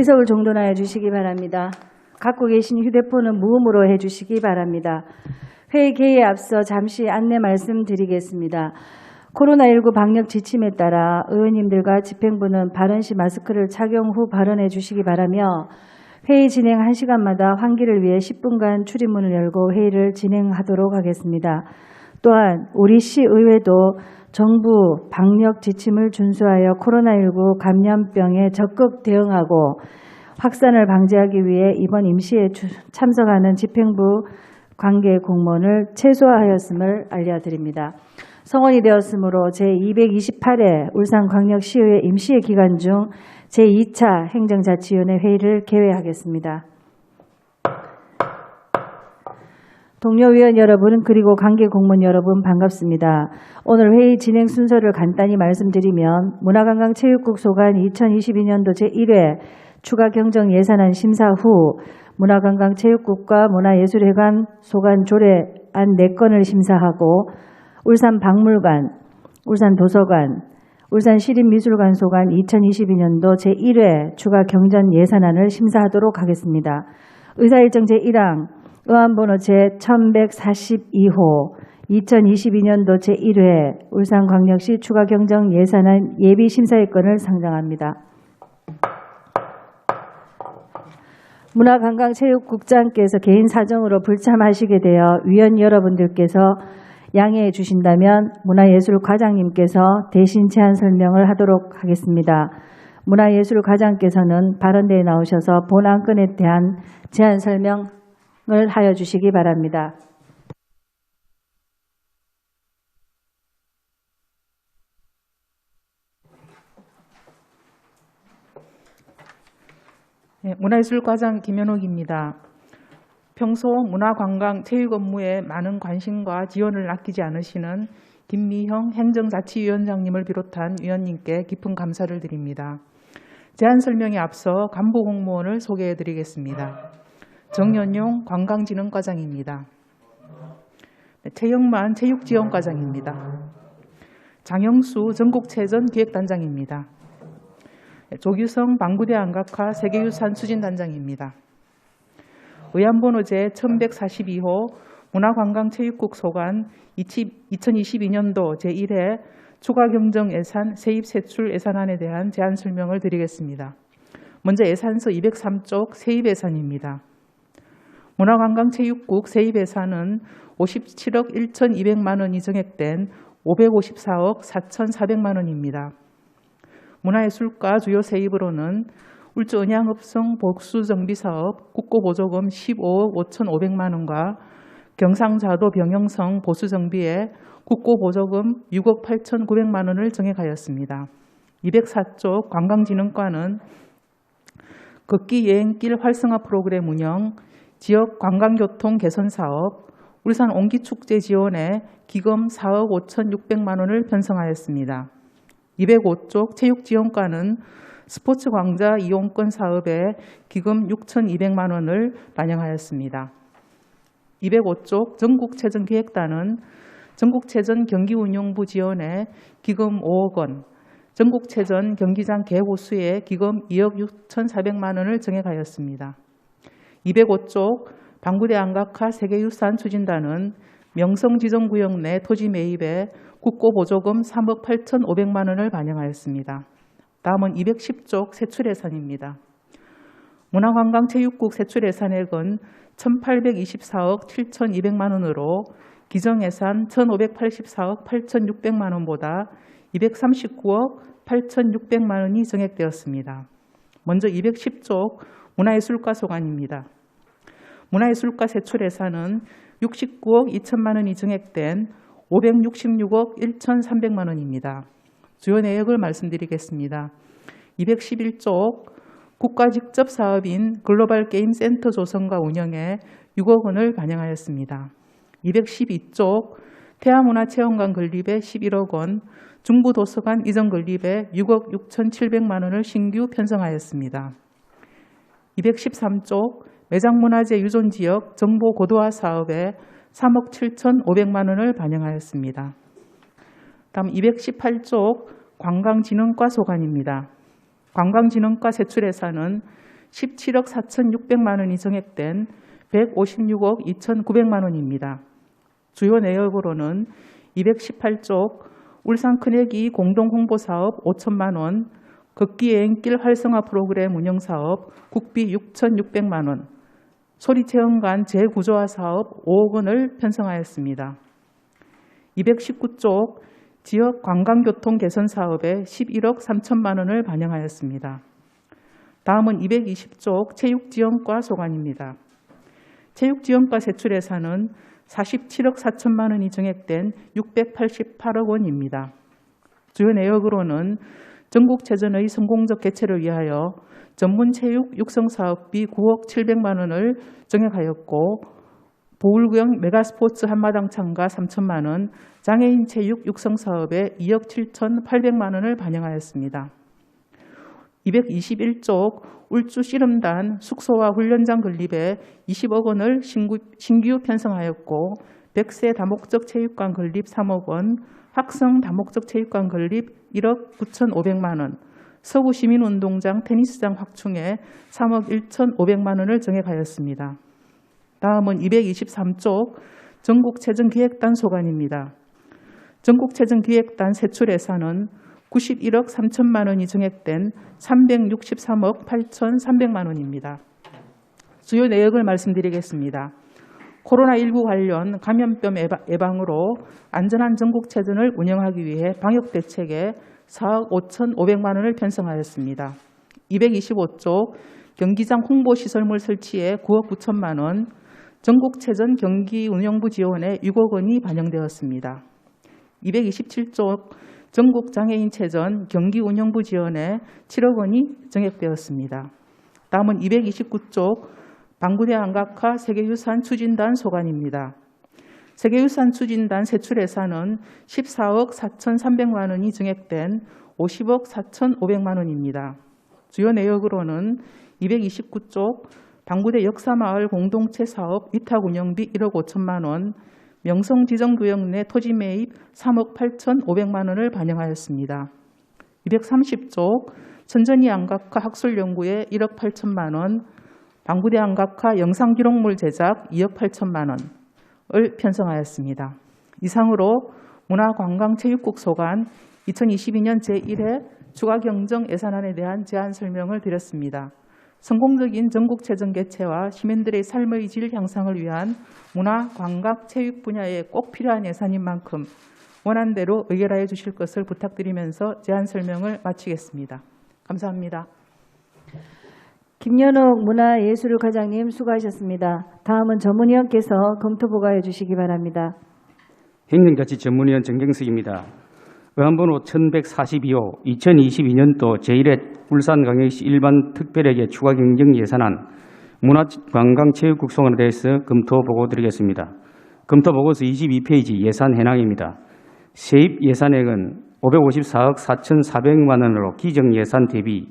의석을 정돈하여 주시기 바랍니다. 갖고 계신 휴대폰은 무음으로 해주시기 바랍니다. 회의 개의에 앞서 잠시 안내 말씀드리겠습니다. 코로나19 방역 지침에 따라 의원님들과 집행부는 발언 시 마스크를 착용 후 발언해 주시기 바라며 회의 진행 1시간마다 환기를 위해 10분간 출입문을 열고 회의를 진행하도록 하겠습니다. 또한 우리 시의회도 정부 방역 지침을 준수하여 코로나19 감염병에 적극 대응하고 확산을 방지하기 위해 이번 임시에 참석하는 집행부 관계 공무원을 최소화하였음을 알려드립니다. 성원이 되었으므로 제228회 울산광역시의회 임시회 기간 중 제2차 행정자치위원회 회의를 개회하겠습니다. 동료 위원 여러분 그리고 관계 공무원 여러분 반갑습니다. 오늘 회의 진행 순서를 간단히 말씀드리면 문화관광체육국 소관 2022년도 제1회 추가 경정 예산안 심사 후 문화관광체육국과 문화예술회관 소관 조례안 4건을 심사하고 울산박물관, 울산도서관, 울산시립미술관 소관 2022년도 제1회 추가 경정 예산안을 심사하도록 하겠습니다. 의사일정 제1항 의안번호 제1142호 2022년도 제1회 울산광역시 추가 경정 예산안 예비 심사의 건을 상정합니다. 문화관광체육국장께서 개인 사정으로 불참하시게 되어 위원 여러분들께서 양해해 주신다면 문화예술과장님께서 대신 제안 설명을 하도록 하겠습니다. 문화예술과장께서는 발언대에 나오셔서 본 안건에 대한 제안 설명을 하여 주시기 바랍니다. 네, 문화예술과장 김현옥입니다. 평소 문화관광체육 업무에 많은 관심과 지원을 아끼지 않으시는 김미형 행정자치위원장님을 비롯한 위원님께 깊은 감사를 드립니다. 제안 설명에 앞서 간부 공무원을 소개해 드리겠습니다. 정연용 관광진흥과장입니다. 최영만 체육지원과장입니다. 장영수 전국체전 기획단장입니다. 조규성 방구대 안각화 세계유산 추진단장입니다. 의안번호 제1142호 문화관광체육국 소관 2022년도 제1회 추가 경정 예산 세입 세출 예산안에 대한 제안 설명을 드리겠습니다. 먼저 예산서 203쪽 세입 예산입니다. 문화관광체육국 세입 예산은 57억 1,200만 원이 정액된 554억 4,400만 원입니다. 문화예술과 주요 세입으로는 울주은양읍성 복수정비사업 국고보조금 15억 5,500만 원과 경상자도 병영성 보수정비에 국고보조금 6억 8,900만 원을 정액하였습니다. 204쪽 관광진흥과는 걷기 여행길 활성화 프로그램 운영, 지역 관광교통 개선 사업, 울산 옹기축제 지원에 기금 4억 5,600만 원을 편성하였습니다. 205쪽 체육지원과는 스포츠광자 이용권 사업에 기금 6,200만 원을 반영하였습니다. 205쪽 전국체전기획단은 전국체전 경기운용부 지원에 기금 5억 원, 전국체전 경기장 개호수에 기금 2억 6,400만 원을 정액하였습니다. 205쪽 방구대 안각화 세계유산 추진단은 명성지정구역 내 토지 매입에 국고보조금 3억 8,500만 원을 반영하였습니다. 다음은 210쪽 세출예산입니다. 문화관광체육국 세출예산액은 1,824억 7,200만 원으로 기정예산 1,584억 8,600만 원보다 239억 8,600만 원이 정액되었습니다. 먼저 210쪽 문화예술과 소관입니다. 문화예술과 세출예산은 69억 2천만 원이 정액된 566억 1,300만 원입니다. 주요 내역을 말씀드리겠습니다. 211쪽 국가직접사업인 글로벌 게임 센터 조성과 운영에 6억 원을 반영하였습니다. 212쪽 태화문화체험관 건립에 11억 원, 중부도서관 이전 건립에 6억 6,700만 원을 신규 편성하였습니다. 213쪽 매장문화재 유존지역 정보 고도화 사업에 3억 7,500만 원을 반영하였습니다. 다음 218쪽 관광진흥과 소관입니다. 관광진흥과 세출예산은 17억 4,600만 원이 정액된 156억 2,900만 원입니다. 주요 내역으로는 218쪽 울산 큰애기 공동홍보사업 5천만 원, 극기여행길 활성화 프로그램 운영사업 국비 6,600만 원, 소리체험관 재구조화 사업 5억 원을 편성하였습니다. 219쪽 지역 관광교통 개선 사업에 11억 3천만 원을 반영하였습니다. 다음은 220쪽 체육지원과 소관입니다. 체육지원과 세출 예산은 47억 4천만 원이 정액된 688억 원입니다. 주요 내역으로는 전국체전의 성공적 개최를 위하여 전문체육 육성사업비 9억 700만 원을 정액하였고 보울구역 메가스포츠 한마당 참가 3천만 원, 장애인 체육 육성사업에 2억 7,800만 원을 반영하였습니다. 221쪽 울주 씨름단 숙소와 훈련장 건립에 20억 원을 신규 편성하였고 백세 다목적 체육관 건립 3억 원, 학성 다목적 체육관 건립 1억 9,500만 원, 서구시민운동장 테니스장 확충에 3억 1,500만 원을 정액하였습니다. 다음은 223쪽 전국체전기획단 소관입니다. 전국체전기획단 세출 예산은 91억 3천만 원이 정액된 363억 8,300만 원입니다. 주요 내역을 말씀드리겠습니다. 코로나19 관련 감염병 예방으로 안전한 전국체전을 운영하기 위해 방역대책에 4억 5,500만 원을 편성하였습니다. 225쪽 경기장 홍보시설물 설치에 9억 9천만 원, 전국체전 경기운영부 지원에 6억 원이 반영되었습니다. 227쪽 전국장애인체전 경기운영부 지원에 7억 원이 정액되었습니다. 다음은 229쪽 방구대 안각화 세계유산 추진단 소관입니다. 세계유산 추진단 세출 예산은 14억 4,300만 원이 정액된 50억 4,500만 원입니다. 주요 내역으로는 229쪽 방구대 역사마을 공동체 사업 위탁 운영비 1억 5천만 원, 명성지정구역 내 토지 매입 3억 8,500만 원을 반영하였습니다. 230쪽 천전이 안각화 학술연구에 1억 8천만 원, 방구대 안각화 영상기록물 제작 2억 8천만 원을 편성하였습니다. 이상으로 문화관광체육국 소관 2022년 제1회 추가경정 예산안에 대한 제안 설명을 드렸습니다. 성공적인 전국체전 개최와 시민들의 삶의 질 향상을 위한 문화, 관광, 체육 분야에 꼭 필요한 예산인 만큼 원안대로 의결하여 주실 것을 부탁드리면서 제안 설명을 마치겠습니다. 감사합니다. 김연옥 문화예술과장님 수고하셨습니다. 다음은 전문위원께서 검토 보고해 주시기 바랍니다. 행정자치 전문위원 정경석입니다. 의안번호 1142호 2022년도 제1회 울산광역시 일반 특별회계 추가경정 예산안 문화관광체육국 소관에 대해서 검토 보고 드리겠습니다. 검토 보고서 22페이지 예산 현황입니다. 세입 예산액은 554억 4,400만 원으로 기정 예산 대비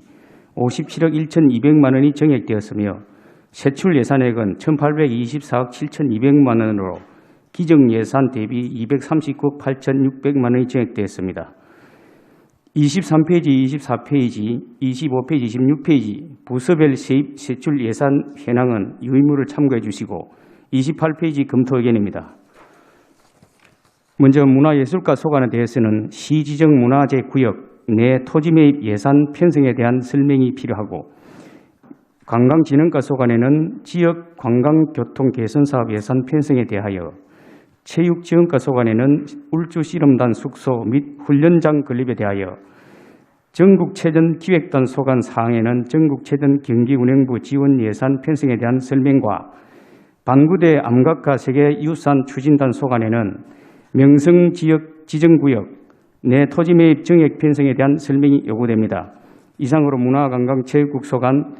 57억 1,200만 원이 정액되었으며 세출 예산액은 1,824억 7,200만 원으로 기정 예산 대비 239억 8,600만 원이 정액되었습니다. 23페이지, 24페이지, 25페이지, 26페이지 부서별 세입 세출 예산 현황은 유의무를 참고해 주시고 28페이지 검토 의견입니다. 먼저 문화예술가 소관에 대해서는 시지정 문화재 구역 내 토지 매입 예산 편성에 대한 설명이 필요하고 관광진흥과 소관에는 지역 관광교통 개선 사업 예산 편성에 대하여 체육지원과 소관에는 울주 씨름단 숙소 및 훈련장 건립에 대하여 전국체전 기획단 소관 사항에는 전국체전 경기운영부 지원 예산 편성에 대한 설명과 방구대 암각화 세계유산 추진단 소관에는 명성지역 지정구역 내 토지 매입 정액 편성에 대한 설명이 요구됩니다. 이상으로 문화관광체육국 소관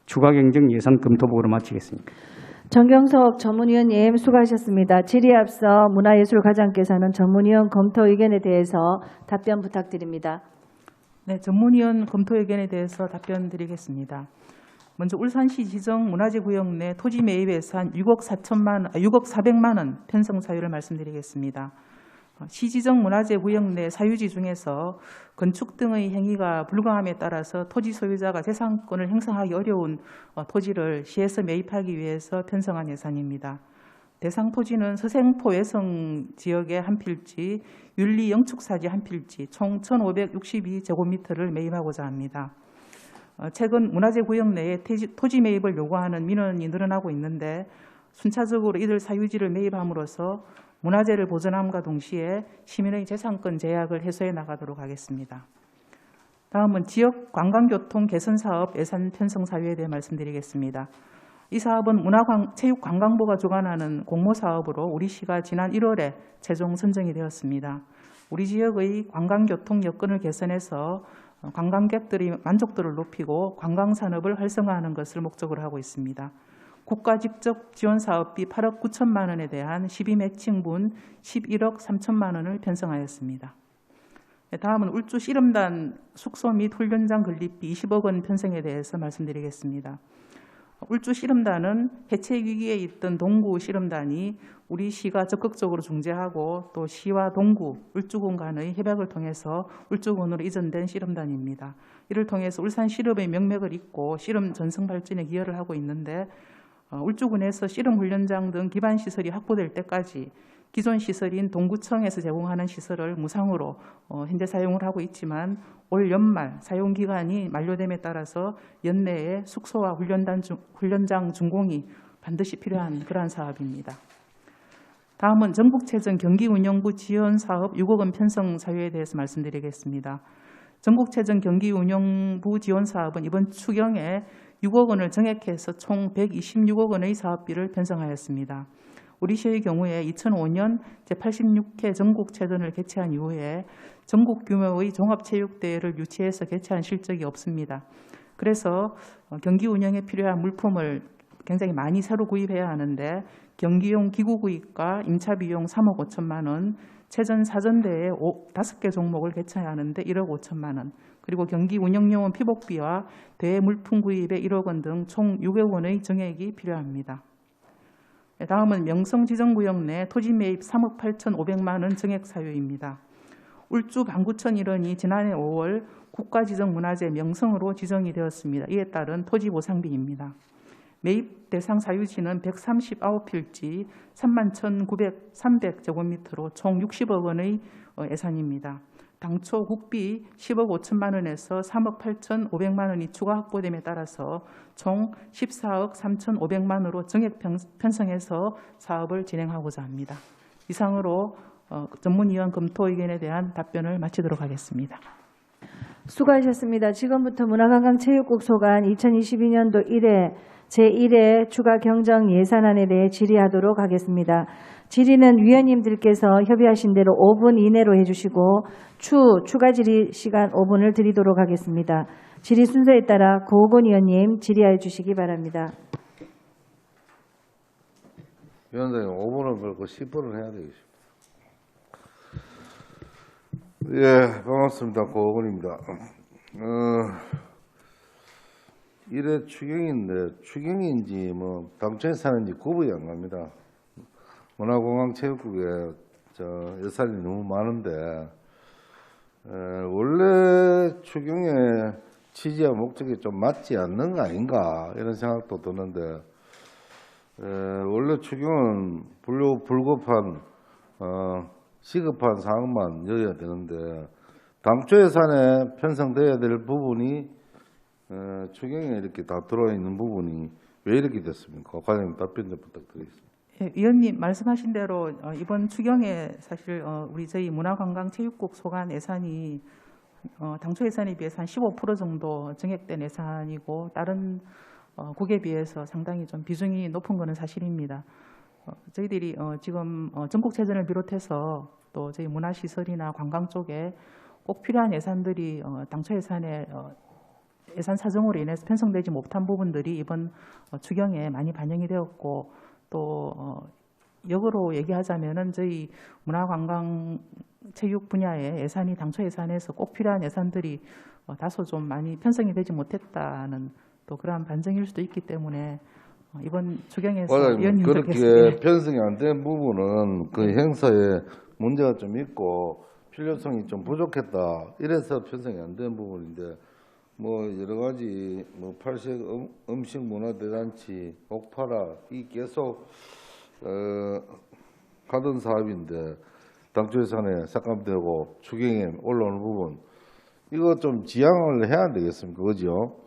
추가경정 예산 검토 보고를 마치겠습니다. 정경석 전문위원님 수고하셨습니다. 질의에 앞서 문화예술과장께서는 전문위원 검토 의견에 대해서 답변 부탁드립니다. 네, 전문위원 검토 의견에 대해서 답변 드리겠습니다. 먼저 울산시 지정 문화재 구역 내 토지 매입 예산 6억 400만 원 편성 사유를 말씀드리겠습니다. 시지정 문화재 구역 내 사유지 중에서 건축 등의 행위가 불가함에 따라서 토지 소유자가 재산권을 행사하기 어려운 토지를 시에서 매입하기 위해서 편성한 예산입니다. 대상 토지는 서생포 외성 지역의 한 필지, 윤리 영축사지 한 필지, 총 1,562제곱미터를 매입하고자 합니다. 최근 문화재 구역 내에 토지 매입을 요구하는 민원이 늘어나고 있는데 순차적으로 이들 사유지를 매입함으로써 문화재를 보존함과 동시에 시민의 재산권 제약을 해소해 나가도록 하겠습니다. 다음은 지역 관광교통 개선 사업 예산 편성 사유에 대해 말씀드리겠습니다. 이 사업은 문화체육관광부가 주관하는 공모사업으로 우리 시가 지난 1월에 최종 선정이 되었습니다. 우리 지역의 관광교통 여건을 개선해서 관광객들의 만족도를 높이고 관광산업을 활성화하는 것을 목적으로 하고 있습니다. 국가 직접 지원 사업비 8억 9천만 원에 대한 12매칭분 11억 3천만 원을 편성하였습니다. 다음은 울주 씨름단 숙소 및 훈련장 건립비 20억 원 편성에 대해서 말씀드리겠습니다. 울주 씨름단은 해체 위기에 있던 동구 씨름단이 우리 시가 적극적으로 중재하고 또 시와 동구, 울주군 간의 협약을 통해서 울주군으로 이전된 씨름단입니다. 이를 통해서 울산 씨름의 명맥을 잇고 씨름 전승 발전에 기여를 하고 있는데 울주군에서 씨름 훈련장 등 기반 시설이 확보될 때까지 기존 시설인 동구청에서 제공하는 시설을 무상으로 현재 사용을 하고 있지만 올 연말 사용 기간이 만료됨에 따라서 연내에 숙소와 훈련장 준공이 반드시 필요한 그러한 사업입니다. 다음은 전국체전 경기운영부 지원 사업 6억 원 편성 사유에 대해서 말씀드리겠습니다. 전국체전 경기운영부 지원 사업은 이번 추경에 6억 원을 정액해서 총 126억 원의 사업비를 편성하였습니다. 우리 시의 경우에 2005년 제86회 전국체전을 개최한 이후에 전국 규모의 종합체육대회를 유치해서 개최한 실적이 없습니다. 그래서 경기 운영에 필요한 물품을 굉장히 많이 새로 구입해야 하는데 경기용 기구 구입과 임차 비용 3억 5천만 원, 체전 사전대회 5개 종목을 개최해야 하는데 1억 5천만 원, 그리고 경기 운영용은 피복비와 대회 물품 구입에 1억 원 등 총 6억 원의 정액이 필요합니다. 다음은 명성지정구역 내 토지 매입 3억 8,500만 원 정액 사유입니다. 울주 방구천 일원이 지난해 5월 국가지정문화재 명성으로 지정이 되었습니다. 이에 따른 토지 보상비입니다. 매입 대상 사유지는 139필지 31,900제곱미터로 총 60억 원의 예산입니다. 당초 국비 10억 5천만 원에서 3억 8,500만 원이 추가 확보됨에 따라서 총 14억 3,500만 원으로 정액 편성해서 사업을 진행하고자 합니다. 이상으로 전문위원 검토 의견에 대한 답변을 마치도록 하겠습니다. 수고하셨습니다. 지금부터 문화관광체육국 소관 2022년도 1회 제1회 추가 경정 예산안에 대해 질의하도록 하겠습니다. 질의는 위원님들께서 협의하신 대로 5분 이내로 해주시고 추가 질의 시간 5분을 드리도록 하겠습니다. 질의 순서에 따라 고우건 위원님 질의해 주시기 바랍니다. 위원장님 5분을 걸고 10분을 해야 되겠습니다. 예, 반갑습니다. 고우건입니다. 1회 추경인데 추경인지 뭐 당초에 사는지 구분이 안 갑니다. 문화관광체육국에 예산이 너무 많은데 원래 추경의 취지와 목적이 좀 맞지 않는 거 아닌가 이런 생각도 드는데 원래 추경은 불급한 시급한 사항만 넣어야 되는데 당초 예산에 편성돼야 될 부분이 추경에 이렇게 다 들어와 있는 부분이 왜 이렇게 됐습니까? 과장님 답변 좀 부탁드리겠습니다. 예, 위원님 말씀하신 대로 이번 추경에 사실 우리 저희 문화관광체육국 소관 예산이 당초 예산에 비해서 한 15% 정도 정액된 예산이고 다른 국에 비해서 상당히 좀 비중이 높은 것은 사실입니다. 저희들이 지금 전국체전을 비롯해서 또 저희 문화시설이나 관광 쪽에 꼭 필요한 예산들이 당초 예산에 예산 사정으로 인해서 편성되지 못한 부분들이 이번 추경에 많이 반영이 되었고 또 역으로 얘기하자면은 저희 문화관광체육 분야의 예산이 당초 예산에서 꼭 필요한 예산들이 다소 좀 많이 편성이 되지 못했다는 또 그러한 반증일 수도 있기 때문에 이번 추경에서 위원님들께서 그렇게 편성이 안 된 부분은 그 행사에 문제가 좀 있고 필요성이 좀 부족했다. 이래서 편성이 안 된 부분인데 뭐 여러 가지 뭐 팔색 음식 문화 대잔치, 옥파라 이 계속 하던 사업인데 당초 예산에 삭감되고 추경에 올라오는 부분 이거 좀 지양을 해야 되겠습니까? 그죠?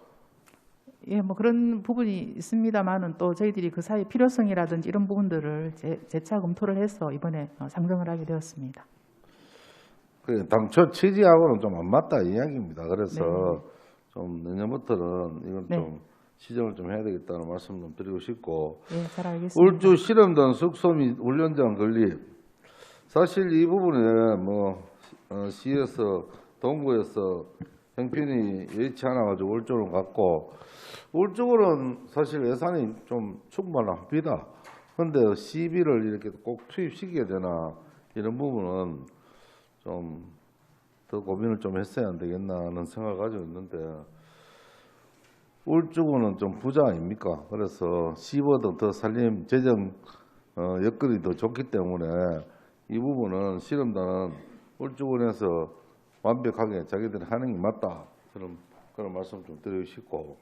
예, 뭐 그런 부분이 있습니다만은 또 저희들이 그 사이 필요성이라든지 이런 부분들을 재차 검토를 해서 이번에 상정을 하게 되었습니다. 그 당초 취지하고는 좀 안 맞다 이 이야기입니다. 그래서 네. 좀 내년부터는 이건 네. 좀 시정을 좀 해야 되겠다는 말씀 좀 드리고 싶고 예, 잘 알겠습니다. 울주 실험단 숙소 및 훈련장 건립 사실 이 부분에 뭐 시에서 동구에서 형편이 여의치 않아가지고 울 쪽으로 갔고 울 쪽으로는 사실 예산이 좀 충분합니다. 그런데 시비를 이렇게 꼭 투입시켜야 되나 이런 부분은 좀 더 고민을 좀 했어야 안 되겠나 하는 생각을 가지고 있는데 울 쪽은 좀 부자 아닙니까? 그래서 시보다 더 살림 재정 여건이 더 좋기 때문에 이 부분은 실험단은 울 쪽원에서 완벽하게 자기들이 하는 게 맞다. 그런 말씀 좀 드리고 싶고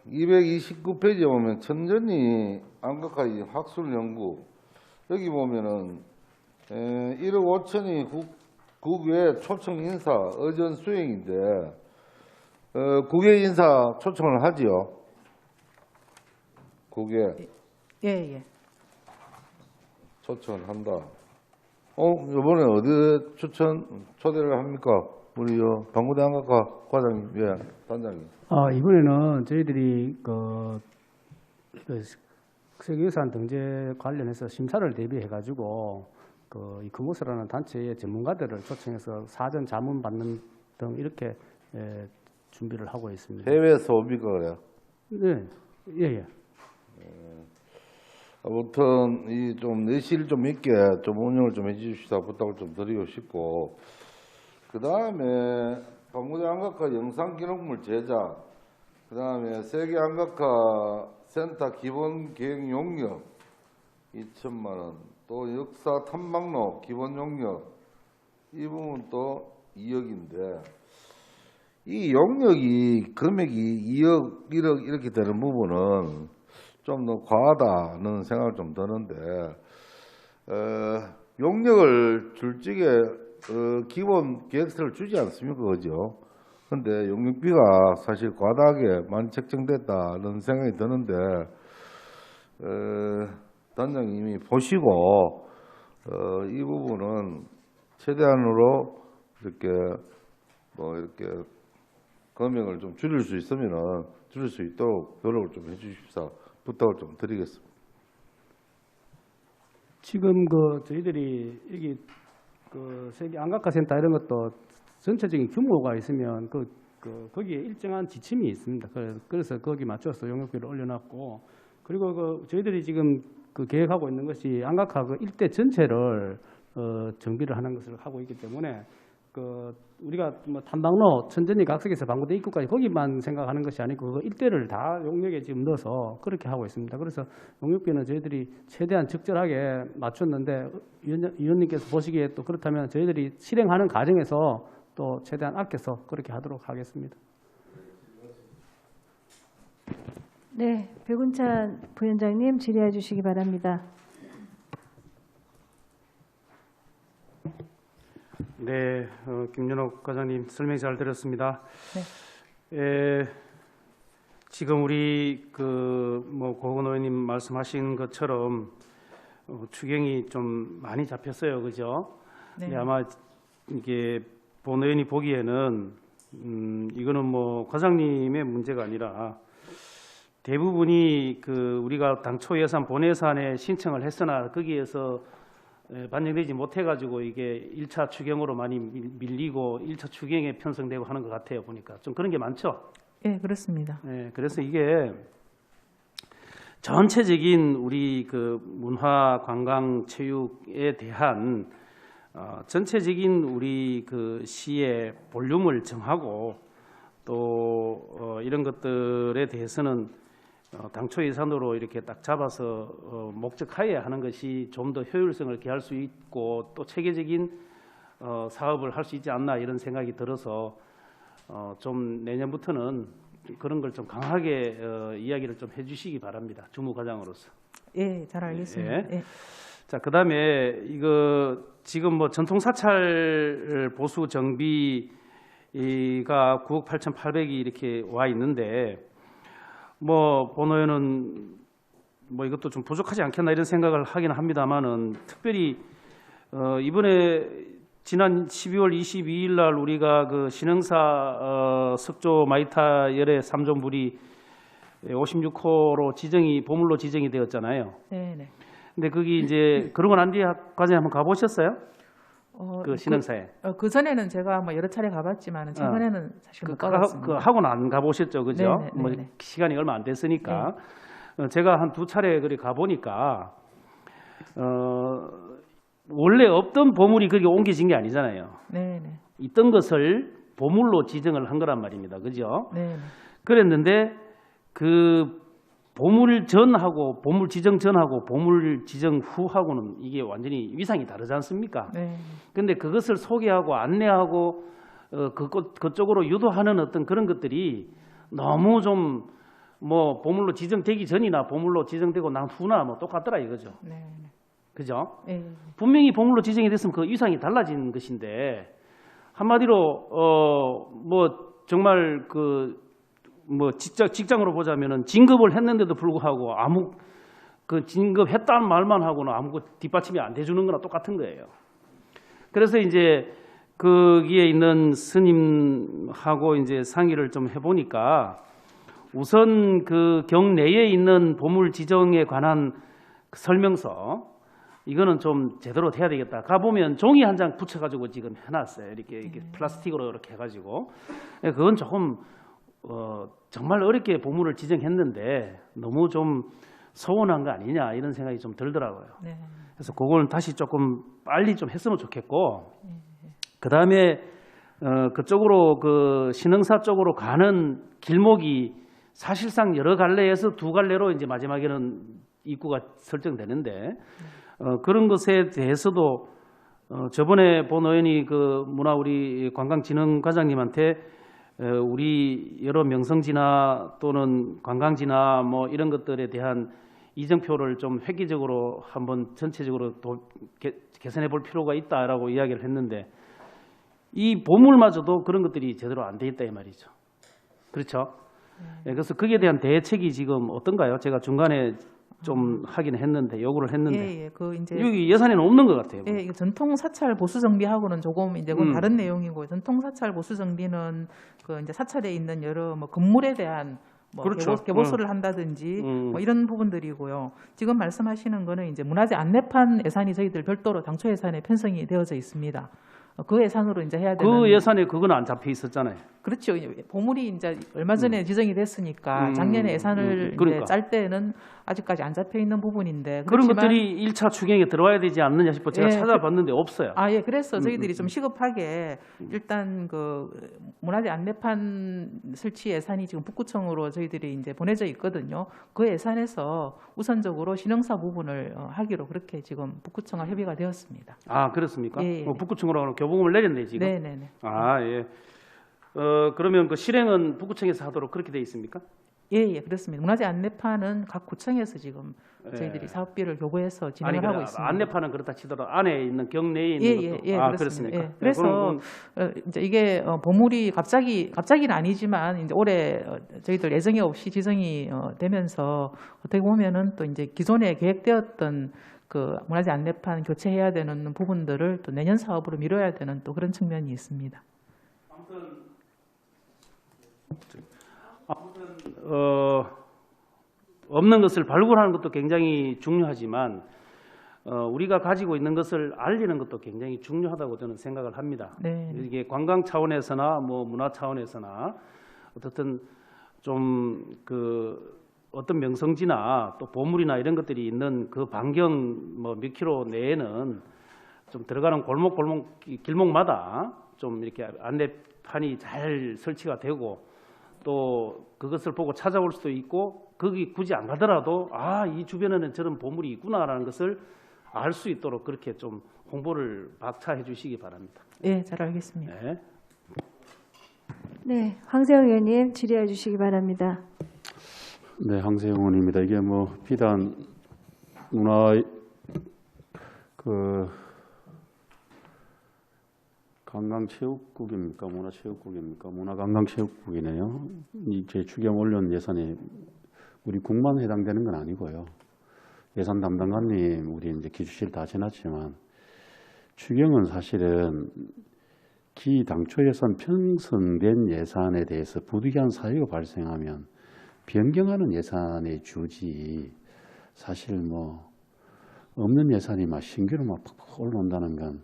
229페이지에 보면 천전이 안각하기 학술 연구 여기 보면은 1억 5천이 국외 초청 인사 의전 수행인데 국외 인사 초청을 하지요. 국외 예. 초청을 한다. 이번에 어디 초대를 합니까? 우리 방구대 안각과 과장님, 예, 단장님. 이번에는 저희들이 그 세계유산 등재 관련해서 심사를 대비해가지고 이 금호스라는 단체의 전문가들을 초청해서 사전 자문 받는 등 이렇게 준비를 하고 있습니다. 해외에서 옵니까 그래요? 네, 예. 아무튼 이 좀 내실 좀 있게 좀 운영을 좀 해주십사 부탁을 좀 드리고 싶고 그 다음에 방구대 안각과 영상 기록물 제작 그 다음에 세계 안각과 센터 기본 계획 용역 2천만 원, 또 역사 탐방로 기본 용역 이 부분 또 2억인데 이 용역이 금액이 2억, 1억 이렇게 되는 부분은 좀 더 과하다는 생각을 좀 드는데 용역을 줄 적에 기본 계획서를 주지 않습니까? 그죠? 근데 용역비가 사실 과다하게 많이 책정됐다는 생각이 드는데 단장님이 보시고 이 부분은 최대한으로 이렇게 금액을 좀 줄일 수 있으면은 줄일 수 있도록 노력을 좀 해주십사 부탁을 좀 드리겠습니다. 지금 저희들이 여기 세계 안각화 센터 이런 것도 전체적인 규모가 있으면 거기에 일정한 지침이 있습니다. 그래서 거기 맞춰서 용역비를 올려놨고 그리고 저희들이 지금 계획하고 있는 것이 안각화 일대 전체를 정비를 하는 것을 하고 있기 때문에 우리가 뭐 탐방로, 천전이 각석에서 방구대 입구까지 거기만 생각하는 것이 아니고 그 일대를 다 용역에 지금 넣어서 그렇게 하고 있습니다. 그래서 용역비는 저희들이 최대한 적절하게 맞췄는데 위원님께서 보시기에 또 그렇다면 저희들이 실행하는 과정에서 또 최대한 아껴서 그렇게 하도록 하겠습니다. 네, 백운찬 부위원장님 질의해 주시기 바랍니다. 네, 김연옥 과장님 설명 잘 들었습니다. 네. 지금 우리 고건 의원님 말씀하신 것처럼 추경이 좀 많이 잡혔어요, 그죠? 네. 아마 이게 본 의원이 보기에는 이거는 뭐 과장님의 문제가 아니라 대부분이 우리가 당초 예산 본 예산에 신청을 했으나 거기에서 반영되지 못해가지고 이게 1차 추경으로 많이 밀리고 1차 추경에 편성되고 하는 것 같아요. 보니까 좀 그런 게 많죠. 예, 그렇습니다. 네, 그래서 이게 전체적인 우리 문화, 관광, 체육에 대한 전체적인 우리 시의 볼륨을 정하고 또 이런 것들에 대해서는 당초 예산으로 이렇게 딱 잡아서 목적하에 하는 것이 좀 더 효율성을 기할 수 있고 또 체계적인 사업을 할 수 있지 않나 이런 생각이 들어서 좀 내년부터는 그런 걸 좀 강하게 이야기를 좀 해주시기 바랍니다. 주무과장으로서. 예, 잘 알겠습니다. 예. 예. 자, 그다음에 이거 지금 뭐 전통 사찰 보수 정비가 9억 8,800이 이렇게 와 있는데 뭐 본의원은 뭐 이것도 좀 부족하지 않겠나 이런 생각을 하긴 합니다만은 특별히 이번에 지난 12월 22일 날 우리가 그 신흥사 석조 마이타 열애 3존불이 56호로 지정이 보물로 지정이 되었잖아요. 네, 네. 근데 거기 이제 그러고 난 뒤에 과장님 한번 가보셨어요? 그 신흥사에? 그 전에는 제가 뭐 여러 차례 가봤지만 최근에는 사실 못 가봤습니다. 하고는 안 가보셨죠, 그죠? 네네, 뭐 네네. 시간이 얼마 안 됐으니까 제가 한 2차례 그리 가보니까 원래 없던 보물이 거기 옮겨진 게 아니잖아요. 네, 네. 있던 것을 보물로 지정을 한 거란 말입니다, 그죠? 네. 그랬는데 그 보물 전하고 보물 지정 전하고 보물 지정 후하고는 이게 완전히 위상이 다르지 않습니까? 네. 근데 그것을 소개하고 안내하고 그쪽으로 유도하는 어떤 그런 것들이 너무 좀 뭐 보물로 지정되기 전이나 보물로 지정되고 난 후나 뭐 똑같더라 이거죠. 네. 그죠? 네. 분명히 보물로 지정이 됐으면 그 위상이 달라진 것인데 한마디로 뭐 정말 뭐 직장으로 보자면은 진급을 했는데도 불구하고 아무 그 진급했다는 말만 하고는 아무 뒷받침이 안 돼주는 거나 똑같은 거예요. 그래서 이제 거기에 있는 스님하고 이제 상의를 좀 해보니까 우선 그 경내에 있는 보물 지정에 관한 설명서 이거는 좀 제대로 돼야 되겠다. 가보면 종이 한 장 붙여가지고 지금 해놨어요. 이렇게 플라스틱으로 이렇게 해가지고 그건 조금 정말 어렵게 보물을 지정했는데 너무 좀 서운한 거 아니냐 이런 생각이 좀 들더라고요. 네. 그래서 그걸 다시 조금 빨리 좀 했으면 좋겠고 그 다음에 그쪽으로 그 신흥사 쪽으로 가는 길목이 사실상 여러 갈래에서 2갈래로 이제 마지막에는 입구가 설정되는데 그런 것에 대해서도 저번에 본 의원이 그 우리 관광진흥과장님한테 우리 여러 명성지나 또는 관광지나 뭐 이런 것들에 대한 이정표를 좀 획기적으로 한번 전체적으로 개선해 볼 필요가 있다라고 이야기를 했는데 이 보물마저도 그런 것들이 제대로 안 돼 있다 이 말이죠. 그렇죠? 예, 그래서 거기에 대한 대책이 지금 어떤가요? 제가 중간에 좀 하긴 했는데 요구를 했는데 예, 그 이제 여기 예산에는 없는 것 같아요. 예, 이게 전통 사찰 보수 정비하고는 조금 이제 그건 다른 내용이고 전통 사찰 보수 정비는 그 이제 사찰에 있는 여러 뭐 건물에 대한 뭐 그렇죠. 개보수를 한다든지 뭐 이런 부분들이고요. 지금 말씀하시는 거는 이제 문화재 안내판 예산이 저희들 별도로 당초 예산에 편성이 되어져 있습니다. 그 예산으로 이제 해야 되는. 그 예산에 그건 안 잡혀 있었잖아요. 그렇죠. 보물이 이제 얼마 전에 지정이 됐으니까 작년에 예산을 그러니까. 이제 짤 때는 아직까지 안 잡혀 있는 부분인데 그런 그렇지만 것들이 1차 추경에 들어와야 되지 않느냐 싶어 제가 예, 찾아봤는데 없어요. 예, 그래서 저희들이 좀 시급하게 일단 그 문화재 안내판 설치 예산이 지금 북구청으로 저희들이 이제 보내져 있거든요. 그 예산에서 우선적으로 신흥사 부분을 하기로 그렇게 지금 북구청과 협의가 되었습니다. 아, 그렇습니까? 예, 예. 북구청으로 교부금을 내렸네 지금. 네네네. 아, 예. 그러면 그 실행은 북구청에서 하도록 그렇게 돼 있습니까? 예, 그렇습니다. 문화재 안내판은 각 구청에서 지금 예. 저희들이 사업비를 요구해서 아니, 진행을 하고 있습니다. 안내판은 그렇다 치더라도 안에 있는 경내에 있는 것도 그렇습니다. 그렇습니까? 예. 그래서 그럼 이제 이게 보물이 갑자기는 아니지만 이제 올해 저희들 예정이 없이 지정이 되면서 어떻게 보면은 또 이제 기존에 계획되었던 그 문화재 안내판 교체해야 되는 부분들을 또 내년 사업으로 미뤄야 되는 또 그런 측면이 있습니다. 없는 것을 발굴하는 것도 굉장히 중요하지만 우리가 가지고 있는 것을 알리는 것도 굉장히 중요하다고 저는 생각을 합니다. 네. 이게 관광 차원에서나 뭐 문화 차원에서나 어떻든 좀 그 어떤 명성지나 또 보물이나 이런 것들이 있는 그 반경 뭐 몇 킬로 내에는 좀 들어가는 골목 길목마다 좀 이렇게 안내판이 잘 설치가 되고 또 그것을 보고 찾아올 수도 있고 거기 굳이 안 가더라도 이 주변에는 저런 보물이 있구나라는 것을 알 수 있도록 그렇게 좀 홍보를 박차해 주시기 바랍니다. 예, 잘 알겠습니다. 네. 네, 황세영 의원님 질의해 주시기 바랍니다. 네, 황세영 의원입니다. 이게 뭐 비단 문화 관광체육국입니까? 문화체육국입니까? 문화관광체육국이네요. 제 추경 올린 예산이 우리 국만 해당되는 건 아니고요. 예산 담당관님 우리 이제 기주실 다 지났지만 추경은 사실은 당초 예산 편성된 예산에 대해서 부득이한 사유가 발생하면 변경하는 예산의 주지 사실 뭐 없는 예산이 막 신규로 막 팍팍 올라온다는 건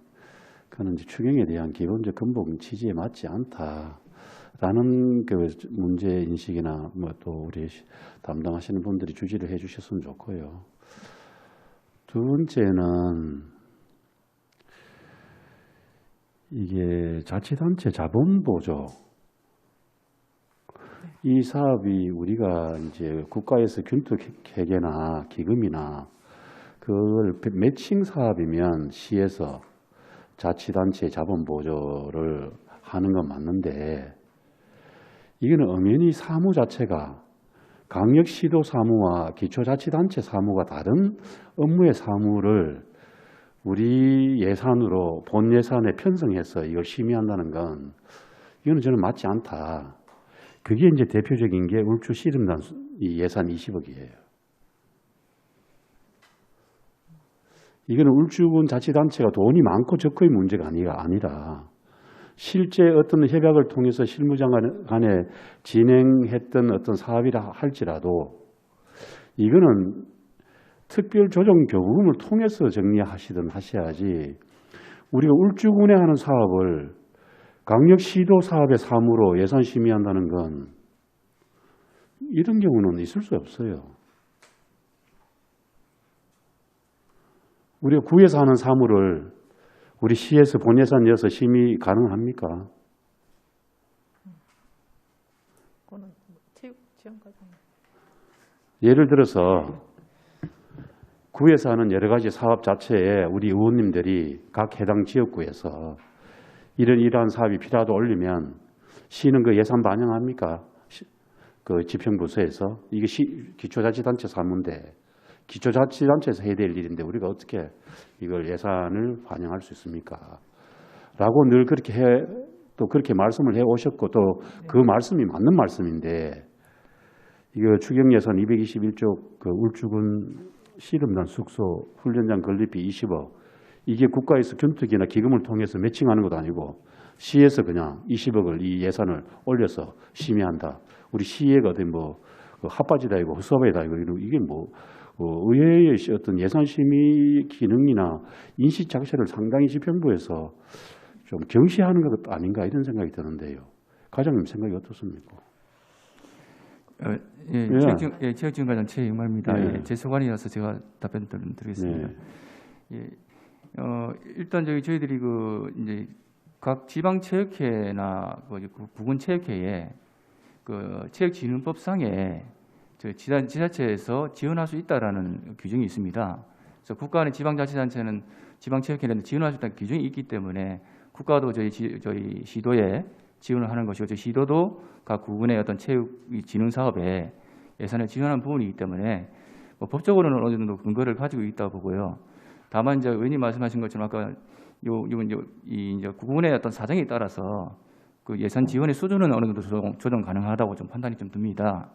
그는 이제 추경에 대한 기본적 근본 취지에 맞지 않다라는 그 문제 인식이나 뭐 또 우리 담당하시는 분들이 주지를 해주셨으면 좋고요. 두 번째는 이게 자치단체 자본보조 이 사업이 우리가 이제 국가에서 균특회계나 기금이나 그걸 매칭 사업이면 시에서 자치단체 자본보조를 하는 건 맞는데 이거는 엄연히 사무 자체가 강력시도 사무와 기초자치단체 사무가 다른 업무의 사무를 우리 예산으로 본 예산에 편성해서 이걸 심의한다는 건 이거는 저는 맞지 않다. 그게 이제 대표적인 게 울주 씨름단 이 예산 20억이에요. 이거는 울주군 자치단체가 돈이 많고 적고의 문제가 아니라 실제 어떤 협약을 통해서 실무장 간에 진행했던 어떤 사업이라 할지라도 이거는 특별조정교부금을 통해서 정리하시든 하셔야지 우리가 울주군에 하는 사업을 강력시도 사업의 사무로 예산 심의한다는 건 이런 경우는 있을 수 없어요. 우리가 구에서 하는 사무를 우리 시에서 본 예산 내어서 심의 가능합니까? 그거는 체육 지원과정. 예를 들어서 구에서 하는 여러 가지 사업 자체에 우리 의원님들이 각 해당 지역구에서 이러한 사업이 필요하다 올리면 시는 그 예산 반영합니까? 그 지평부서에서 이게 기초자치단체 사무인데 기초자치단체에서 해야 될 일인데 우리가 어떻게 이걸 예산을 반영할 수 있습니까? 라고 늘 또 그렇게 말씀을 해 오셨고 또 그 말씀이 맞는 말씀인데 이거 추경 예산 221조 그 울주군 씨름단 숙소 훈련장 건립비 20억 이게 국가에서 균특이나 기금을 통해서 매칭하는 것도 아니고 시에서 그냥 20억을 이 예산을 올려서 심의한다. 우리 시의회가 어디 뭐 핫바지다 이고 헛소바이다 이거 이게 뭐 의회의 어떤 예산 심의 기능이나 인식 자체를 상당히 지평부에서 좀 경시하는 것 아닌가 이런 생각이 드는데요. 과장님 생각이 어떻습니까? 체육지원과장 최영말입니다. 네. 제 소관이라서 제가 답변 드리겠습니다. 네. 일단 저희들이 이제 각 지방체육회나 구군체육회에 체육진흥법상에 지자체에서 지원할 수 있다라는 규정이 있습니다. 그래서 국가 안의 지방자치단체는 지방체육회는 지원할 수 있다는 규정이 있기 때문에 국가도 저희 시도에 지원을 하는 것이고 저희 시도도 각 구군의 어떤 체육 진흥 사업에 예산을 지원하는 부분이기 때문에 법적으로는 어느 정도 근거를 가지고 있다고 보고요. 다만 이제 의원님 말씀하신 것처럼 아까 이제 구군의 어떤 사정에 따라서 그 예산 지원의 수준은 어느 정도 조정 가능하다고 좀 판단이 좀 듭니다.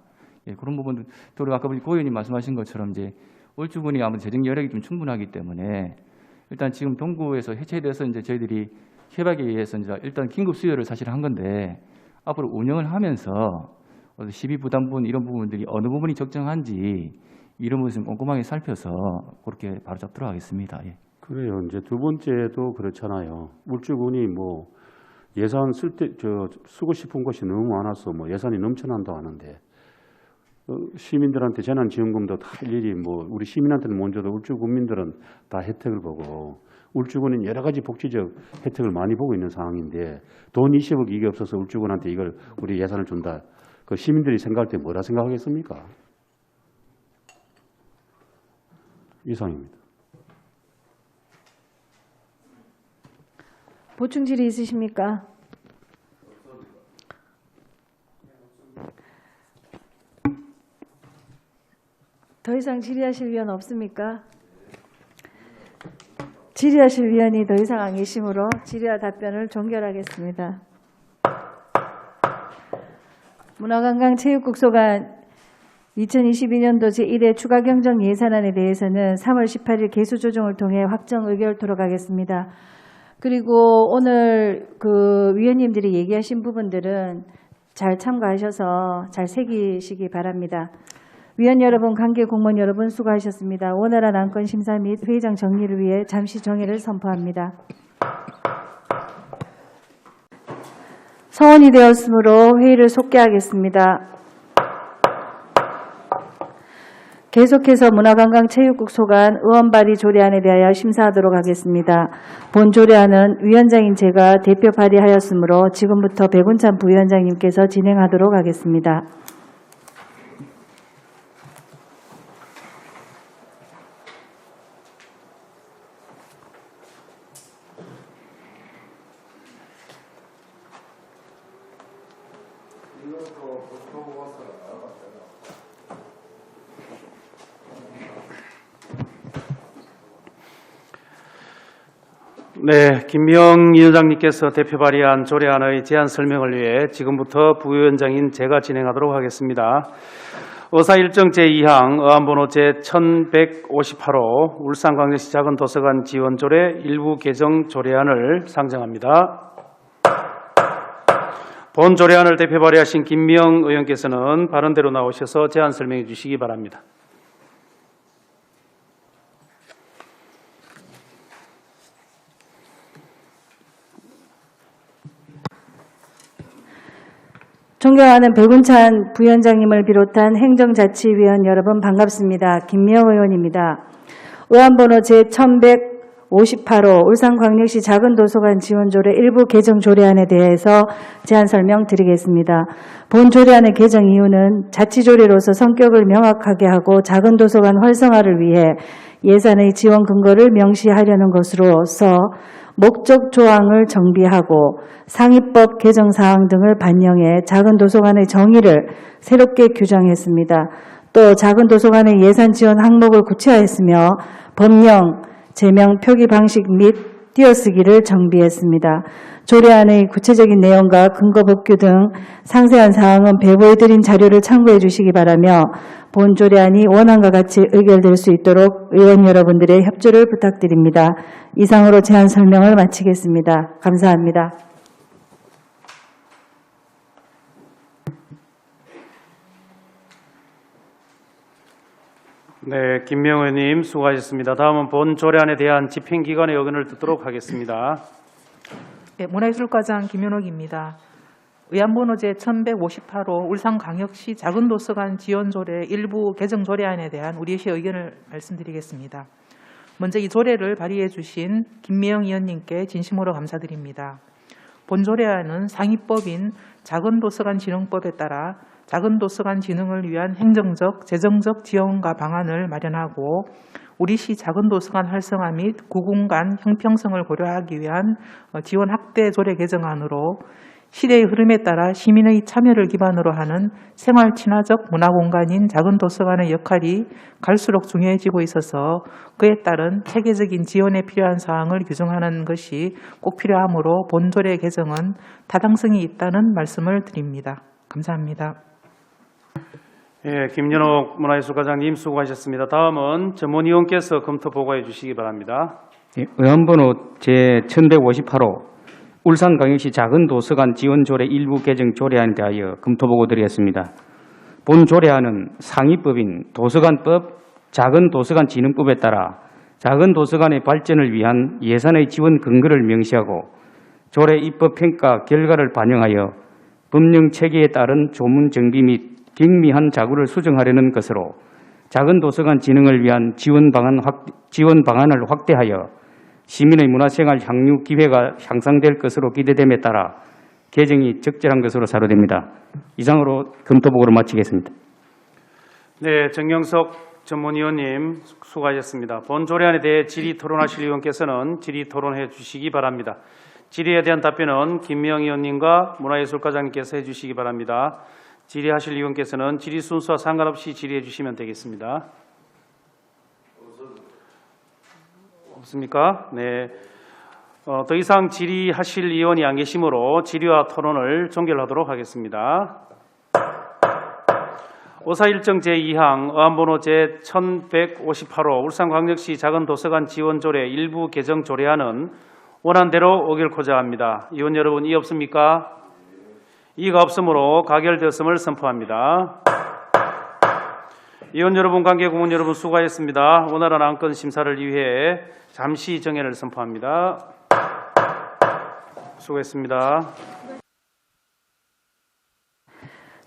그런 부분도 또 아까 고 의원님 말씀하신 것처럼 이제 울주군이 아무래도 재정 여력이 좀 충분하기 때문에 일단 지금 동구에서 해체돼서 이제 저희들이 협약에 의해서 이제 일단 긴급 수요를 사실 한 건데 앞으로 운영을 하면서 시비 부담분 이런 부분들이 어느 부분이 적정한지 이런 부분을 꼼꼼하게 살펴서 그렇게 바로 잡도록 하겠습니다. 그래요. 이제 두 번째도 그렇잖아요. 울주군이 뭐 예산 쓰고 싶은 것이 너무 많아서 뭐 예산이 넘쳐난다 하는데 시민들한테 재난지원금도 다 일일이 뭐 우리 시민한테는 먼저도 울주군민들은 다 혜택을 보고 울주군은 여러 가지 복지적 혜택을 많이 보고 있는 상황인데 돈 20억 이게 없어서 울주군한테 이걸 우리 예산을 준다. 그 시민들이 생각할 때 뭐라 생각하겠습니까? 이상입니다. 보충 질의 있으십니까? 더 이상 질의하실 위원 없습니까? 질의하실 위원이 더 이상 안 계시므로 질의와 답변을 종결하겠습니다. 문화관광체육국 소관 2022년도 제1회 추가 경정 예산안에 대해서는 3월 18일 개수 조정을 통해 확정 의결토록 하겠습니다. 그리고 오늘 그 위원님들이 얘기하신 부분들은 잘 참고하셔서 잘 새기시기 바랍니다. 위원 여러분, 관계 공무원 여러분 수고하셨습니다. 원활한 안건 심사 및 회의장 정리를 위해 잠시 정회를 선포합니다. 성원이 되었으므로 회의를 속개하겠습니다. 계속해서 문화관광체육국 소관 의원 발의 조례안에 대하여 심사하도록 하겠습니다. 본 조례안은 위원장인 제가 대표 발의하였으므로 지금부터 백운찬 부위원장님께서 진행하도록 하겠습니다. 네, 김명 위원장님께서 대표 발의한 조례안의 제안 설명을 위해 지금부터 부위원장인 제가 진행하도록 하겠습니다. 의사일정 제2항 의안번호 제1158호 울산광역시 작은도서관 지원조례 일부 개정 조례안을 상정합니다. 본 조례안을 대표 발의하신 김명 의원께서는 발언대로 나오셔서 제안 설명해 주시기 바랍니다. 존경하는 백운찬 부위원장님을 비롯한 행정자치위원 여러분 반갑습니다. 김명 의원입니다. 의안번호 제1158호 울산광역시 작은도서관 지원조례 일부 개정 조례안에 대해서 제안 설명드리겠습니다. 본 조례안의 개정 이유는 자치조례로서 성격을 명확하게 하고 작은도서관 활성화를 위해 예산의 지원 근거를 명시하려는 것으로서 목적 조항을 정비하고 상위법 개정 사항 등을 반영해 작은 도서관의 정의를 새롭게 규정했습니다. 또 작은 도서관의 예산 지원 항목을 구체화했으며 법령, 제명, 표기 방식 및 띄어쓰기를 정비했습니다. 조례안의 구체적인 내용과 근거 법규 등 상세한 사항은 배부해드린 자료를 참고해 주시기 바라며 본 조례안이 원안과 같이 의결될 수 있도록 의원 여러분들의 협조를 부탁드립니다. 이상으로 제안 설명을 마치겠습니다. 감사합니다. 네, 김명 의원님 수고하셨습니다. 다음은 본 조례안에 대한 집행기관의 의견을 듣도록 하겠습니다. 네, 문화예술과장 김윤옥입니다. 의안번호 제1158호 울산광역시 작은도서관 지원조례 일부 개정 조례안에 대한 우리 시의 의견을 말씀드리겠습니다. 먼저 이 조례를 발의해 주신 김미영 의원님께 진심으로 감사드립니다. 본 조례안은 상위법인 작은도서관진흥법에 따라 작은도서관 진흥을 위한 행정적, 재정적 지원과 방안을 마련하고 우리 시 작은도서관 활성화 및 구공간 형평성을 고려하기 위한 지원 확대 조례 개정안으로 시대의 흐름에 따라 시민의 참여를 기반으로 하는 생활 친화적 문화공간인 작은도서관의 역할이 갈수록 중요해지고 있어서 그에 따른 체계적인 지원에 필요한 사항을 규정하는 것이 꼭 필요하므로 본 조례 개정은 타당성이 있다는 말씀을 드립니다. 감사합니다. 예, 김연옥 문화예술과장님 수고하셨습니다. 다음은 전문위원께서 검토 보고해 주시기 바랍니다. 예, 의안번호 제1158호 울산광역시 작은도서관 지원조례 일부 개정 조례안에 대하여 검토보고 드리겠습니다. 본 조례안은 상위법인 도서관법, 작은도서관진흥법에 따라 작은도서관의 발전을 위한 예산의 지원 근거를 명시하고 조례 입법 평가 결과를 반영하여 법령 체계에 따른 조문 정비 및 경미한 자구를 수정하려는 것으로 작은도서관 진흥을 위한 지원 방안을 확대하여 시민의 문화생활 향유 기회가 향상될 것으로 기대됨에 따라 개정이 적절한 것으로 사료됩니다. 이상으로 검토 보고를 마치겠습니다. 네, 정영석 전문위원님 수고하셨습니다. 본 조례안에 대해 질의 토론하실 의원께서는 질의 토론해 주시기 바랍니다. 질의에 대한 답변은 김미영 의원님과 문화예술과장님께서 해주시기 바랍니다. 질의하실 의원께서는 질의 순서와 상관없이 질의해 주시면 되겠습니다. 없습니까? 네. 더 이상 질의하실 의원이 안 계시므로 질의와 토론을 종결하도록 하겠습니다. 오사일정 제2항 의안번호 제1158호 울산광역시 작은도서관 지원조례 일부 개정 조례안은 원안대로 의결코자 합니다. 의원 여러분, 이의 없습니까? 이의가 없으므로 가결되었음을 선포합니다. 의원 여러분, 관계국문 여러분 수고하셨습니다. 원활한 안건 심사를 위해 잠시 정회를 선포합니다. 수고했습니다.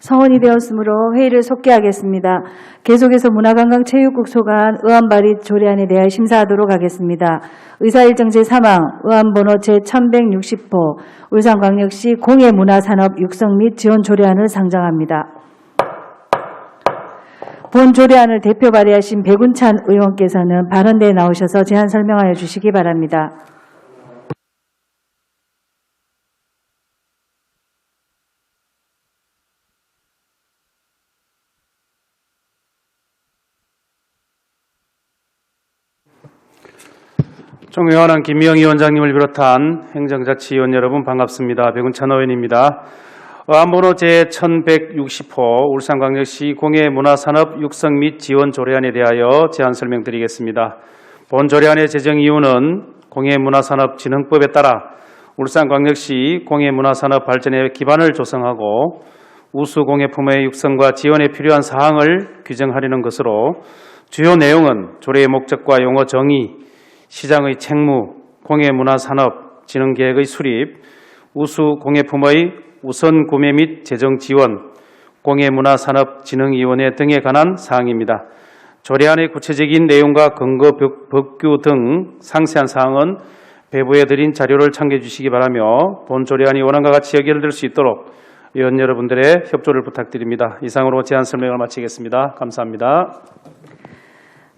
성원이 되었으므로 회의를 속개하겠습니다. 계속해서 문화관광체육국 소관 의안 발의 조례안에 대하여 심사하도록 하겠습니다. 의사일정 제3항 의안번호 제1160호 울산광역시 공예문화산업 육성 및 지원 조례안을 상정합니다. 본 조례안을 대표 발의하신 백운찬 의원께서는 발언대에 나오셔서 제안 설명하여 주시기 바랍니다. 존경하는 김미영 위원장님을 비롯한 행정자치위원 여러분 반갑습니다. 백운찬 의원입니다. 의안번호 제1160호 울산광역시 공예문화산업 육성 및 지원 조례안에 대하여 제안 설명드리겠습니다. 본 조례안의 제정 이유는 공예문화산업진흥법에 따라 울산광역시 공예문화산업 발전의 기반을 조성하고 우수공예품의 육성과 지원에 필요한 사항을 규정하려는 것으로 주요 내용은 조례의 목적과 용어 정의, 시장의 책무, 공예문화산업진흥계획의 수립, 우수공예품의 우선 구매 및 재정 지원, 공예문화산업진흥위원회 등에 관한 사항입니다. 조례안의 구체적인 내용과 근거 법규 등 상세한 사항은 배부해 드린 자료를 참고해 주시기 바라며 본 조례안이 원안과 같이 의결될 수 있도록 의원 여러분들의 협조를 부탁드립니다. 이상으로 제안 설명을 마치겠습니다. 감사합니다.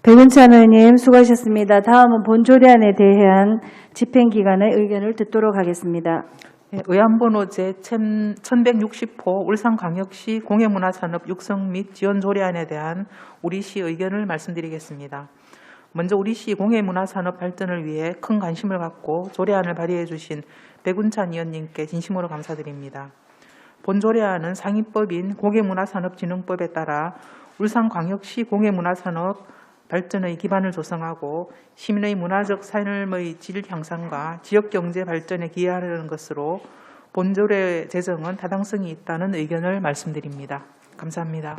백운찬 의원님 수고하셨습니다. 다음은 본 조례안에 대한 집행기관의 의견을 듣도록 하겠습니다. 네, 의안번호 제1160호 울산광역시 공예문화산업 육성 및 지원 조례안에 대한 우리시 의견을 말씀드리겠습니다. 먼저 우리시 공예문화산업 발전을 위해 큰 관심을 갖고 조례안을 발의해 주신 백운찬 의원님께 진심으로 감사드립니다. 본 조례안은 상위법인 공예문화산업진흥법에 따라 울산광역시 공예문화산업 발전의 기반을 조성하고 시민의 문화적 삶의 질 향상과 지역경제 발전에 기여하려는 것으로 본조례 제정은 타당성이 있다는 의견을 말씀드립니다. 감사합니다.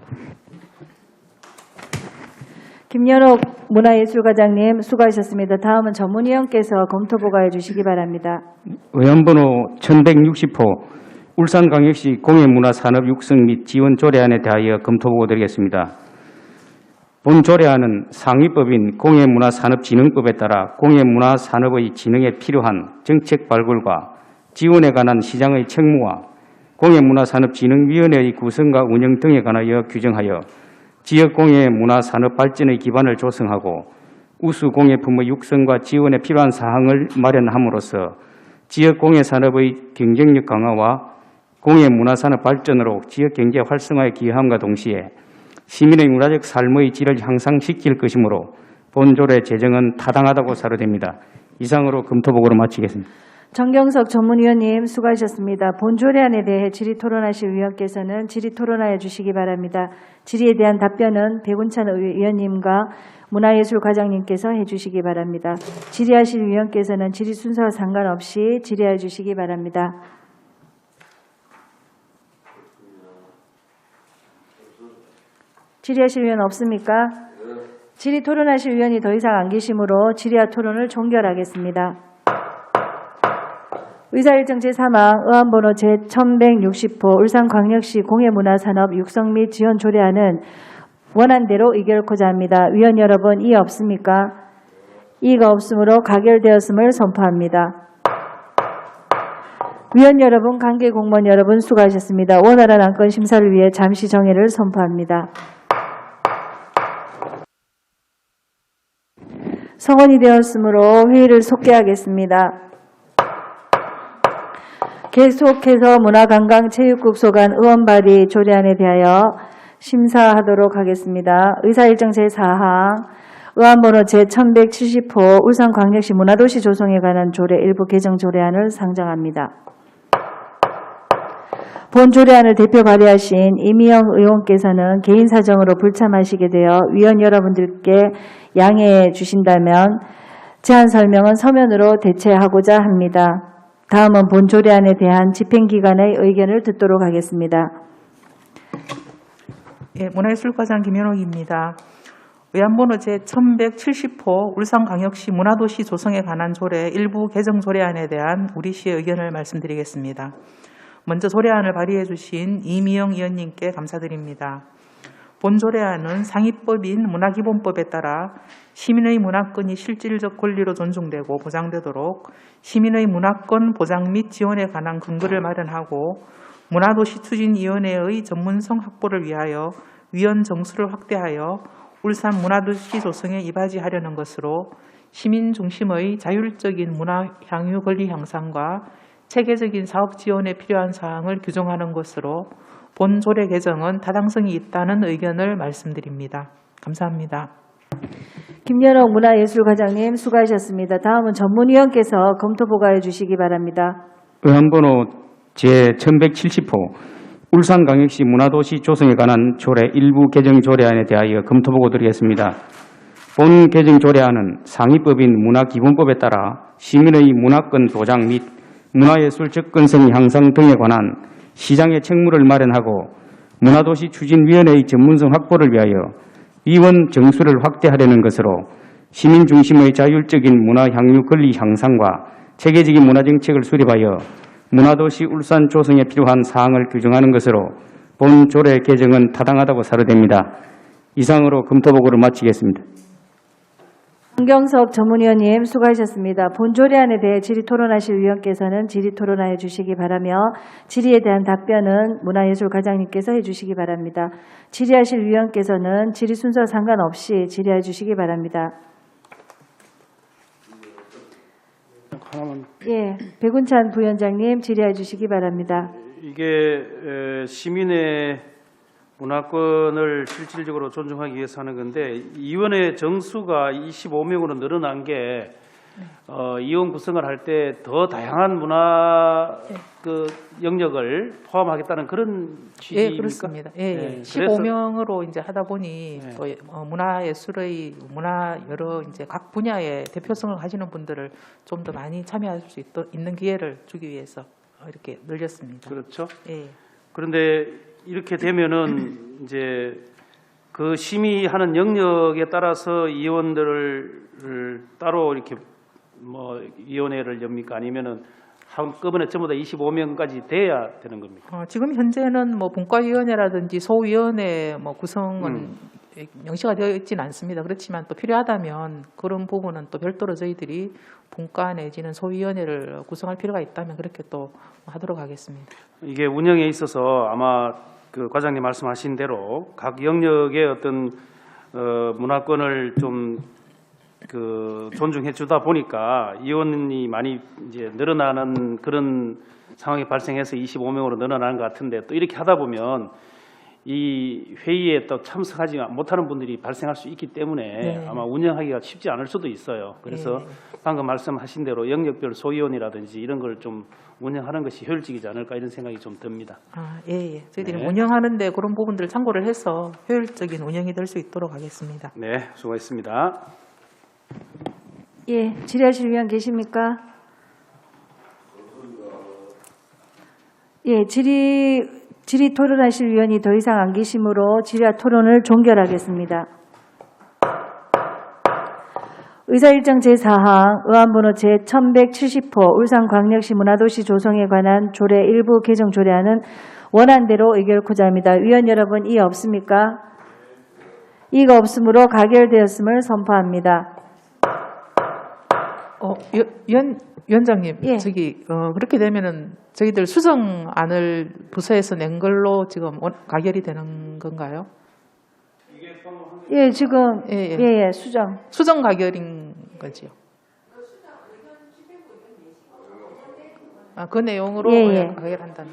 김연옥 문화예술과장님 수고하셨습니다. 다음은 전문위원께서 검토 보고해 주시기 바랍니다. 의안번호 1160호 울산광역시 공예문화산업 육성 및 지원 조례안에 대하여 검토 보고 드리겠습니다. 본 조례안은 상위법인 공예문화산업진흥법에 따라 공예문화산업의 진흥에 필요한 정책 발굴과 지원에 관한 시장의 책무와 공예문화산업진흥위원회의 구성과 운영 등에 관하여 규정하여 지역공예문화산업 발전의 기반을 조성하고 우수공예품의 육성과 지원에 필요한 사항을 마련함으로써 지역공예산업의 경쟁력 강화와 공예문화산업 발전으로 지역경제 활성화에 기여함과 동시에 시민의 문화적 삶의 질을 향상시킬 것이므로 본조례 제정은 타당하다고 사료됩니다. 이상으로 검토보고를 마치겠습니다. 정경석 전문위원님 수고하셨습니다. 본 조례안에 대해 질의토론하실 위원께서는 질의토론하여 주시기 바랍니다. 질의에 대한 답변은 백운찬 의원님과 문화예술과장님께서 해주시기 바랍니다. 질의하실 위원께서는 질의 순서와 상관없이 질의해 주시기 바랍니다. 질의하실 위원 없습니까? 질의 토론하실 위원이 더 이상 안 계시므로 질의와 토론을 종결하겠습니다. 의사일정 제3항 의안번호 제1160호 울산광역시 공예문화산업 육성 및 지원 조례안은 원안대로 의결코자 합니다. 위원 여러분, 이의 없습니까? 이의가 없으므로 가결되었음을 선포합니다. 위원 여러분, 관계 공무원 여러분 수고하셨습니다. 원활한 안건 심사를 위해 잠시 정회를 선포합니다. 성원이 되었으므로 회의를 속개하겠습니다. 계속해서 문화관광체육국 소관 의원 발의 조례안에 대하여 심사하도록 하겠습니다. 의사일정 제4항 의안번호 제1170호 울산광역시 문화도시 조성에 관한 조례 일부 개정 조례안을 상정합니다. 본 조례안을 대표 발의하신 이미영 의원께서는 개인 사정으로 불참하시게 되어 위원 여러분들께 양해해 주신다면 제안 설명은 서면으로 대체하고자 합니다. 다음은 본 조례안에 대한 집행기관의 의견을 듣도록 하겠습니다. 예, 문화예술과장 김현옥입니다. 의안번호 제1170호 울산광역시 문화도시 조성에 관한 조례 일부 개정 조례안에 대한 우리 시의 의견을 말씀드리겠습니다. 먼저 조례안을 발의해 주신 이미영 의원님께 감사드립니다. 본 조례안은 상위법인 문화기본법에 따라 시민의 문화권이 실질적 권리로 존중되고 보장되도록 시민의 문화권 보장 및 지원에 관한 근거를 마련하고 문화도시 추진위원회의 전문성 확보를 위하여 위원 정수를 확대하여 울산 문화도시 조성에 이바지하려는 것으로 시민 중심의 자율적인 문화 향유 권리 향상과 체계적인 사업 지원에 필요한 사항을 규정하는 것으로 본 조례 개정은 타당성이 있다는 의견을 말씀드립니다. 감사합니다. 김연옥 문화예술과장님 수고하셨습니다. 다음은 전문위원께서 검토 보고해 주시기 바랍니다. 의안번호 제1170호 울산광역시 문화도시 조성에 관한 조례 일부 개정 조례안에 대하여 검토 보고 드리겠습니다. 본 개정 조례안은 상위법인 문화기본법에 따라 시민의 문화권 보장 및 문화예술 접근성 향상 등에 관한 시장의 책무를 마련하고 문화도시 추진위원회의 전문성 확보를 위하여 위원 정수를 확대하려는 것으로 시민 중심의 자율적인 문화 향유 권리 향상과 체계적인 문화정책을 수립하여 문화도시 울산 조성에 필요한 사항을 규정하는 것으로 본 조례 개정은 타당하다고 사료됩니다. 이상으로 검토 보고를 마치겠습니다. 한경섭 전문위원님 수고하셨습니다. 본 조례안에 대해 질의토론하실 위원께서는 질의토론하여 주시기 바라며 질의에 대한 답변은 문화예술과장님께서 해주시기 바랍니다. 질의하실 위원께서는 질의 순서 상관없이 질의해 주시기 바랍니다. 예, 백운찬 부위원장님 질의해 주시기 바랍니다. 이게 시민의 문화권을 실질적으로 존중하기 위해서 하는 건데 위원회 정수가 25명으로 늘어난 게 위원 구성을 할 때 더 다양한 문화 그 영역을 포함하겠다는 그런 취지입니까? 예, 그렇습니다. 예, 네, 예. 15명으로 이제 하다 보니 네. 또 문화예술의 여러 이제 각 분야의 대표성을 가지는 분들을 좀 더 많이 참여할 수 있는 기회를 주기 위해서 이렇게 늘렸습니다. 그렇죠. 예. 그런데 이렇게 되면은 이제 그 심의하는 영역에 따라서 위원들을 따로 이렇게 뭐 위원회를 엽니까? 아니면은 한꺼번에 전부 다 25명까지 돼야 되는 겁니까? 지금 현재는 뭐 분과위원회라든지 소위원회 뭐 구성은 명시가 되어 있지는 않습니다. 그렇지만 또 필요하다면 그런 부분은 또 별도로 저희들이 분과 내지는 소위원회를 구성할 필요가 있다면 그렇게 또 하도록 하겠습니다. 이게 운영에 있어서 아마 그 과장님 말씀하신 대로 각 영역의 어떤 문화권을 좀 그 존중해 주다 보니까 위원이 많이 이제 늘어나는 그런 상황이 발생해서 25명으로 늘어나는 것 같은데 또 이렇게 하다 보면 이 회의에 또 참석하지 못하는 분들이 발생할 수 있기 때문에 네. 아마 운영하기가 쉽지 않을 수도 있어요. 그래서 네. 방금 말씀하신 대로 영역별 소위원이라든지 이런 걸 좀 운영하는 것이 효율적이지 않을까 이런 생각이 좀 듭니다. 예, 예. 저희들이 네. 운영하는데 그런 부분들을 참고를 해서 효율적인 운영이 될 수 있도록 하겠습니다. 네, 수고했습니다. 예, 질의하실 위원 계십니까? 예, 질의 토론하실 위원이 더 이상 안 계시므로 질의와 토론을 종결하겠습니다. 의사일정 제4항 의안번호 제1170호 울산광역시 문화도시 조성에 관한 조례 일부 개정 조례안은 원안대로 의결코자 합니다. 위원 여러분 이의 없습니까? 이의가 없으므로 가결되었음을 선포합니다. 위원장님, 예. 그렇게 되면은 저희들 수정안을 부서에서 낸 걸로 지금 가결이 되는 건가요? 예, 지금 예, 예. 예, 수정. 수정 가결인 거지요. 그 내용으로 예, 예. 의결한다는.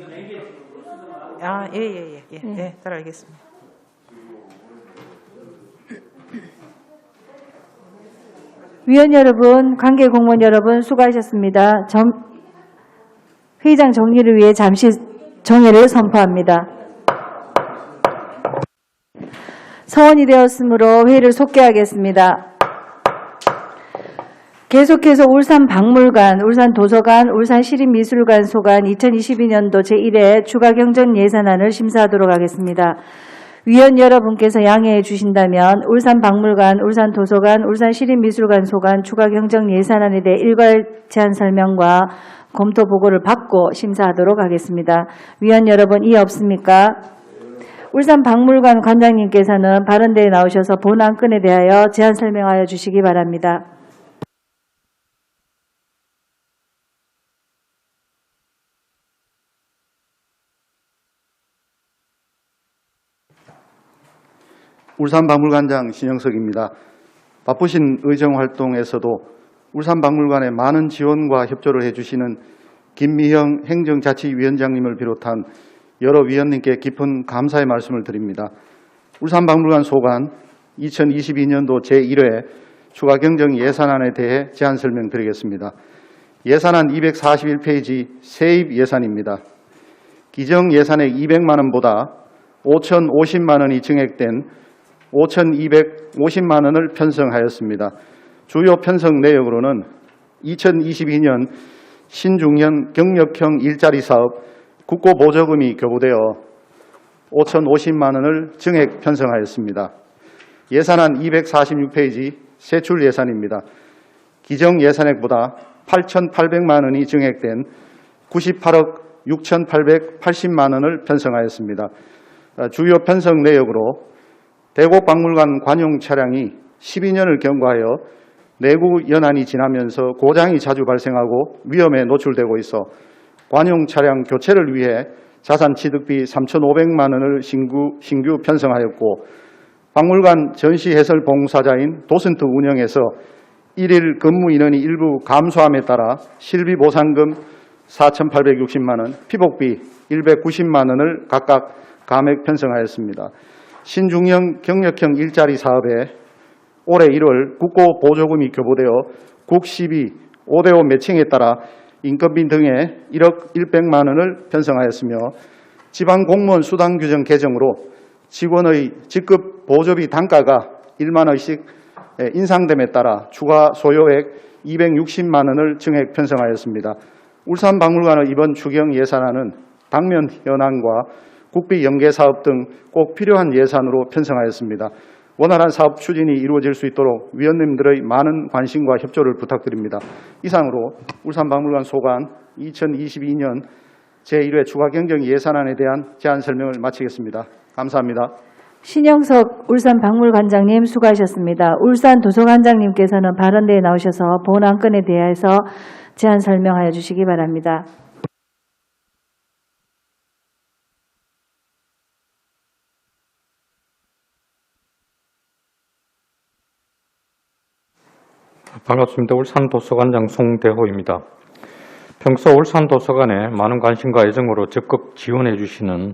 예, 잘 알겠습니다. 위원 여러분, 관계 공무원 여러분 수고하셨습니다. 회의장 정리를 위해 잠시 정회를 선포합니다. 서원이 되었으므로 회의를 속개하겠습니다. 계속해서 울산박물관, 울산도서관, 울산시립미술관 소관 2022년도 제1회 추가경정 예산안을 심사하도록 하겠습니다. 위원 여러분께서 양해해 주신다면 울산박물관, 울산도서관, 울산시립미술관 소관 추가경정 예산안에 대해 일괄 제안 설명과 검토 보고를 받고 심사하도록 하겠습니다. 위원 여러분 이해 없습니까? 울산박물관 관장님께서는 발언대에 나오셔서 본안건에 대하여 제안 설명하여 주시기 바랍니다. 울산박물관장 신영석입니다. 바쁘신 의정활동에서도 울산박물관에 많은 지원과 협조를 해주시는 김미형 행정자치위원장님을 비롯한 여러 위원님께 깊은 감사의 말씀을 드립니다. 울산박물관 소관 2022년도 제1회 추가경정 예산안에 대해 제안 설명드리겠습니다. 예산안 241페이지 세입 예산입니다. 기정 예산액 200만 원보다 5,050만 원이 증액된 5,250만 원을 편성하였습니다. 주요 편성 내역으로는 2022년 신중형 경력형 일자리 사업 국고보조금이 교부되어 5,050만 원을 증액 편성하였습니다. 예산안 246페이지 세출 예산입니다. 기정 예산액보다 8,800만 원이 증액된 98억 6,880만 원을 편성하였습니다. 주요 편성 내역으로 대곡박물관 관용 차량이 12년을 경과하여 내구 연한이 지나면서 고장이 자주 발생하고 위험에 노출되고 있어 관용 차량 교체를 위해 자산 취득비 3,500만 원을 신규 편성하였고 박물관 전시 해설 봉사자인 도슨트 운영에서 1일 근무 인원이 일부 감소함에 따라 실비 보상금 4,860만 원, 피복비 190만 원을 각각 감액 편성하였습니다. 신중형 경력형 일자리 사업에 올해 1월 국고 보조금이 교부되어 국12 5대5 매칭에 따라 인건비 등에 1억 100만 원을 편성하였으며 지방공무원 수당 규정 개정으로 직원의 직급 보조비 단가가 1만 원씩 인상됨에 따라 추가 소요액 260만 원을 증액 편성하였습니다. 울산박물관의 이번 추경 예산안은 당면 현황과 국비 연계 사업 등 꼭 필요한 예산으로 편성하였습니다. 원활한 사업 추진이 이루어질 수 있도록 위원님들의 많은 관심과 협조를 부탁드립니다. 이상으로 울산박물관 소관 2022년 제1회 추가경정 예산안에 대한 제안 설명을 마치겠습니다. 감사합니다. 신영석 울산박물관장님 수고하셨습니다. 울산도서관장님께서는 발언대에 나오셔서 본안건에 대해서 제안 설명하여 주시기 바랍니다. 반갑습니다. 울산도서관장 송대호입니다. 평소 울산도서관에 많은 관심과 애정으로 적극 지원해 주시는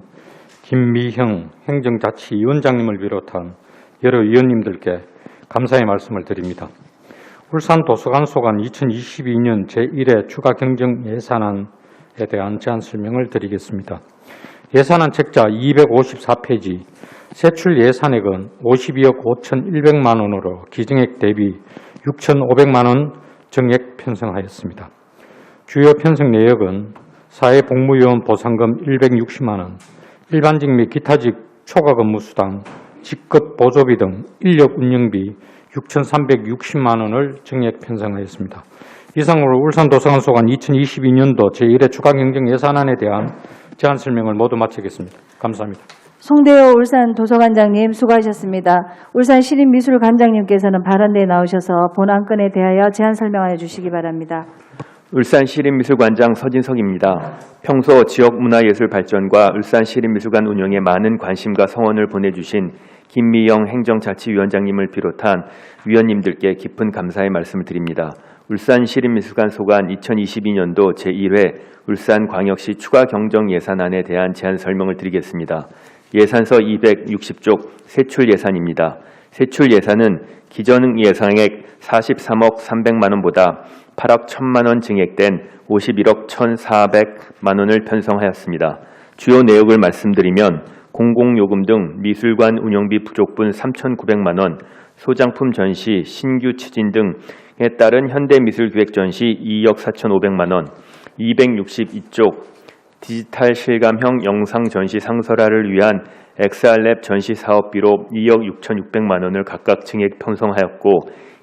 김미형 행정자치위원장님을 비롯한 여러 위원님들께 감사의 말씀을 드립니다. 울산도서관 소관 2022년 제1회 추가경정 예산안에 대한 제안 설명을 드리겠습니다. 예산안 책자 254페이지 세출 예산액은 52억 5,100만 원으로 기증액 대비 6,500만 원 증액 편성하였습니다. 주요 편성 내역은 사회복무요원 보상금 160만 원, 일반직 및 기타직 초과 근무 수당, 직급 보조비 등 인력 운영비 6,360만 원을 증액 편성하였습니다. 이상으로 울산도서관 소관 2022년도 제1회 추가경정 예산안에 대한 제안 설명을 모두 마치겠습니다. 감사합니다. 송대호 울산도서관장님 수고하셨습니다. 울산시립미술관장님께서는 발언대에 나오셔서 본안건에 대하여 제안 설명하여 주시기 바랍니다. 울산시립미술관장 서진석입니다. 평소 지역문화예술 발전과 울산시립미술관 운영에 많은 관심과 성원을 보내주신 김미영 행정자치위원장님을 비롯한 위원님들께 깊은 감사의 말씀을 드립니다. 울산시립미술관 소관 2022년도 제1회 울산광역시 추가 경정 예산안에 대한 제안 설명을 드리겠습니다. 예산서 260쪽 세출 예산입니다. 세출 예산은 기존 예상액 43억 300만 원보다 8억 1천만 원 증액된 51억 1,400만 원을 편성하였습니다. 주요 내역을 말씀드리면 공공요금 등 미술관 운영비 부족분 3,900만 원, 소장품 전시, 신규 추진 등에 따른 현대미술기획 전시 2억 4,500만 원, 262쪽 디지털 실감형 영상 전시 상설화를 위한 XR랩 전시 사업비로 2억 6,600만 원을 각각 증액 편성하였고